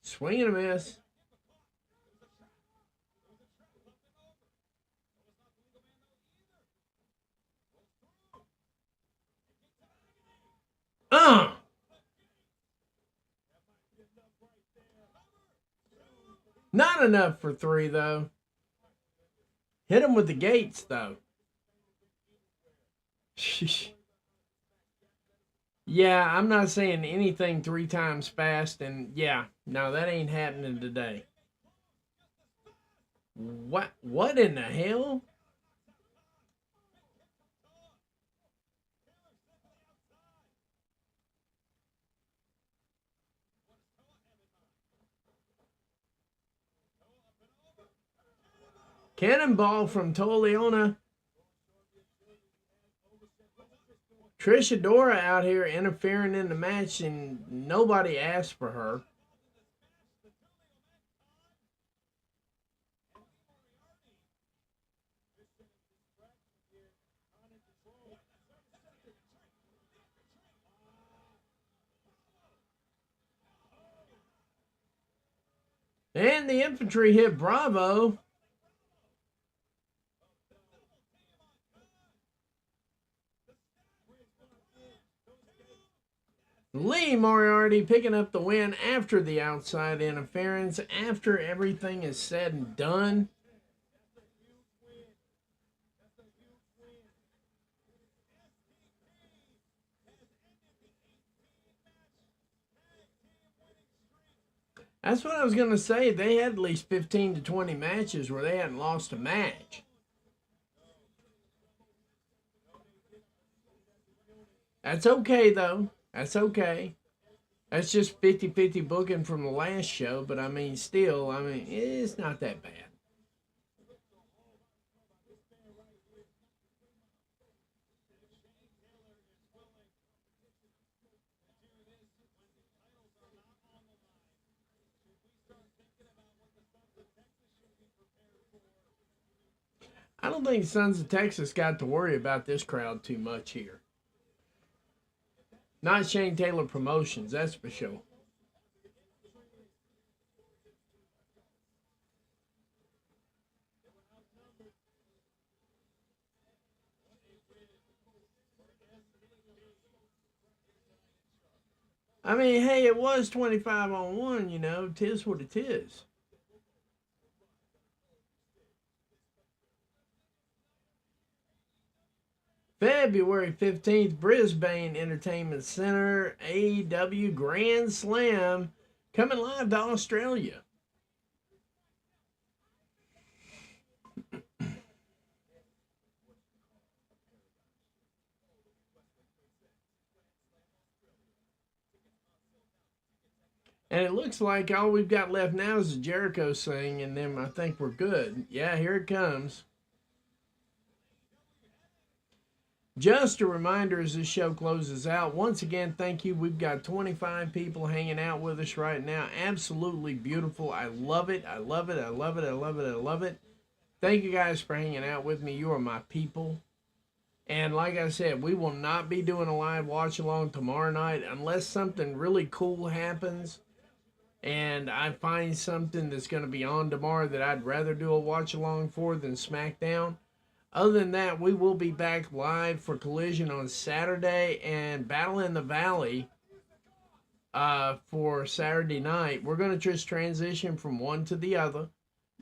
[SPEAKER 1] Swing and a miss. Not enough for 3, though. Hit him with the gates, though. Yeah, I'm not saying anything 3 times fast, and yeah, no, that ain't happening today. What in the hell? Cannonball from Toleona. Trish Adora out here interfering in the match, and nobody asked for her. And the infantry hit Bravo. Lee Moriarty picking up the win after the outside interference, after everything is said and done. That's what I was going to say. They had at least 15 to 20 matches where they hadn't lost a match. That's okay, though. That's okay. That's just 50-50 booking from the last show, but I mean, still, I mean, it's not that bad. I don't think Sons of Texas got to worry about this crowd too much here. Not Shane Taylor Promotions, that's for sure. I mean, hey, it was 25 on 1, you know, tis what it is. February 15th, Brisbane Entertainment Center, AEW Grand Slam, coming live to Australia. And it looks like all we've got left now is a Jericho sing, and then I think we're good. Yeah, here it comes. Just a reminder as this show closes out. Once again, thank you. We've got 25 people hanging out with us right now. Absolutely beautiful. I love it. I love it. I love it. I love it. I love it. Thank you guys for hanging out with me. You are my people. And like I said, we will not be doing a live watch along tomorrow night unless something really cool happens and I find something that's going to be on tomorrow that I'd rather do a watch along for than SmackDown. Other than that, we will be back live for Collision on Saturday and Battle in the Valley for Saturday night. We're going to just transition from one to the other.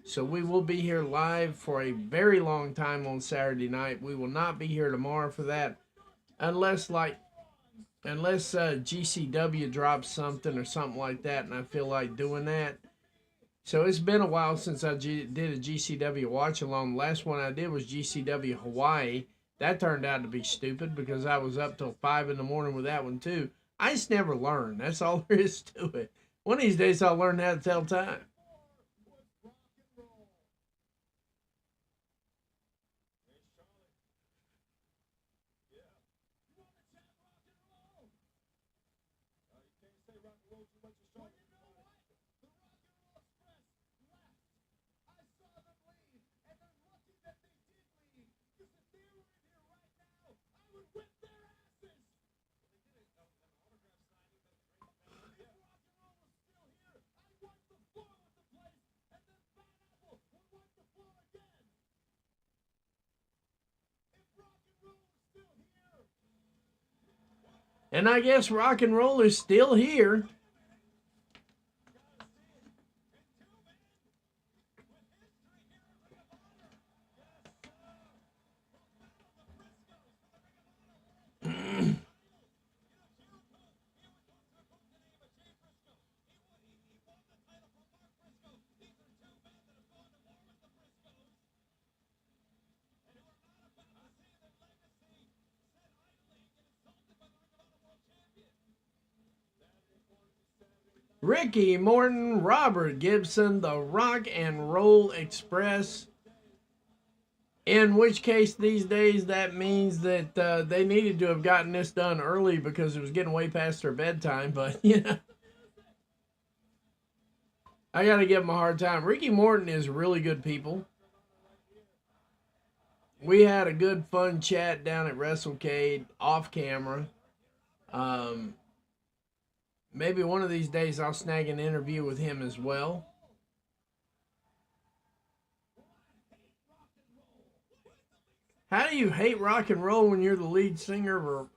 [SPEAKER 1] So we will be here live for a very long time on Saturday night. We will not be here tomorrow for that unless GCW drops something or something like that and I feel like doing that. So it's been a while since I did a GCW watch along. The last one I did was GCW Hawaii. That turned out to be stupid because I was up till 5 in the morning with that one too. I just never learn. That's all there is to it. One of these days I'll learn how to tell time. And I guess rock and roll is still here. Ricky Morton, Robert Gibson, the Rock and Roll Express. In which case, these days, that means that they needed to have gotten this done early because it was getting way past their bedtime. But, I got to give them a hard time. Ricky Morton is really good people. We had a good, fun chat down at WrestleCade off camera. Maybe one of these days I'll snag an interview with him as well. How do you hate rock and roll when you're the lead singer of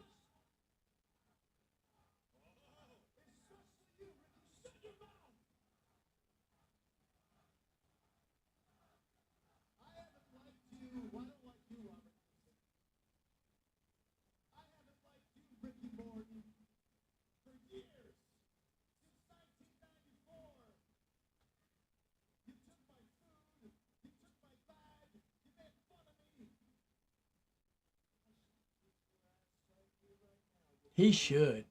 [SPEAKER 1] He should.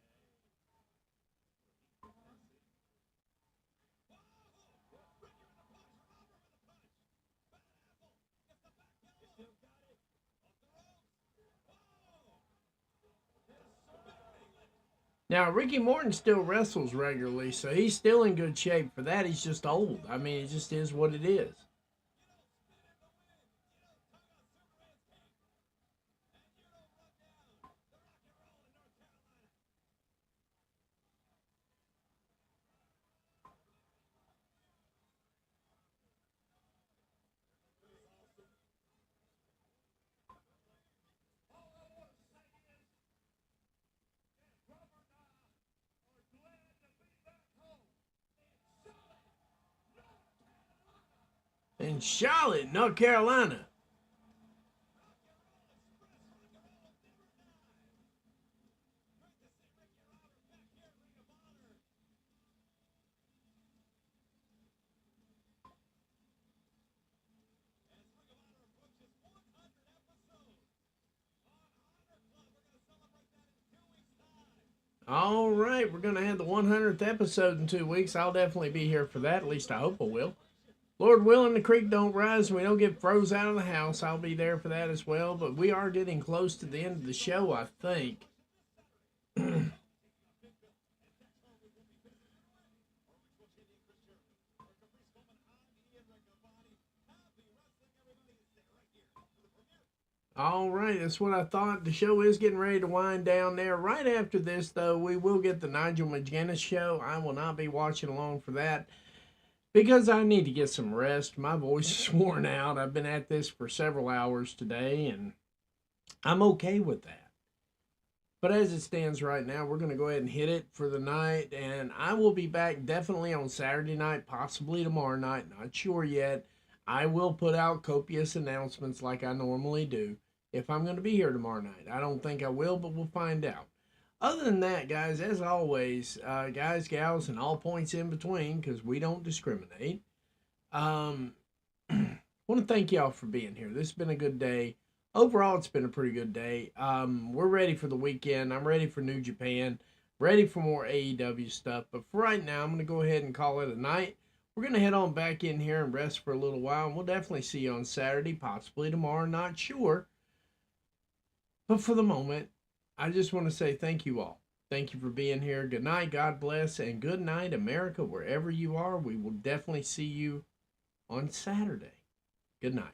[SPEAKER 1] Now, Ricky Morton still wrestles regularly, so he's still in good shape. For that, he's just old. I mean, it just is what it is. In Charlotte, North Carolina. All right, we're going to have the 100th episode in 2 weeks. I'll definitely be here for that. At least I hope I will. Lord willing, the creek don't rise and we don't get froze out of the house. I'll be there for that as well. But we are getting close to the end of the show, I think. All right, that's what I thought. The show is getting ready to wind down there. Right after this, though, we will get the Nigel McGuinness show. I will not be watching along for that. because I need to get some rest. My voice is worn out. I've been at this for several hours today, and I'm okay with that. But as it stands right now, we're going to go ahead and hit it for the night. And I will be back definitely on Saturday night, possibly tomorrow night. Not sure yet. I will put out copious announcements like I normally do if I'm going to be here tomorrow night. I don't think I will, but we'll find out. Other than that, guys, as always, guys, gals, and all points in between, because we don't discriminate. I want to thank y'all for being here. This has been a good day. Overall, it's been a pretty good day. We're ready for the weekend. I'm ready for New Japan, ready for more AEW stuff. But for right now, I'm going to go ahead and call it a night. We're going to head on back in here and rest for a little while. And we'll definitely see you on Saturday, possibly tomorrow, not sure. But for the moment, I just want to say thank you all. Thank you for being here. Good night, God bless, and good night, America, wherever you are. We will definitely see you on Saturday. Good night.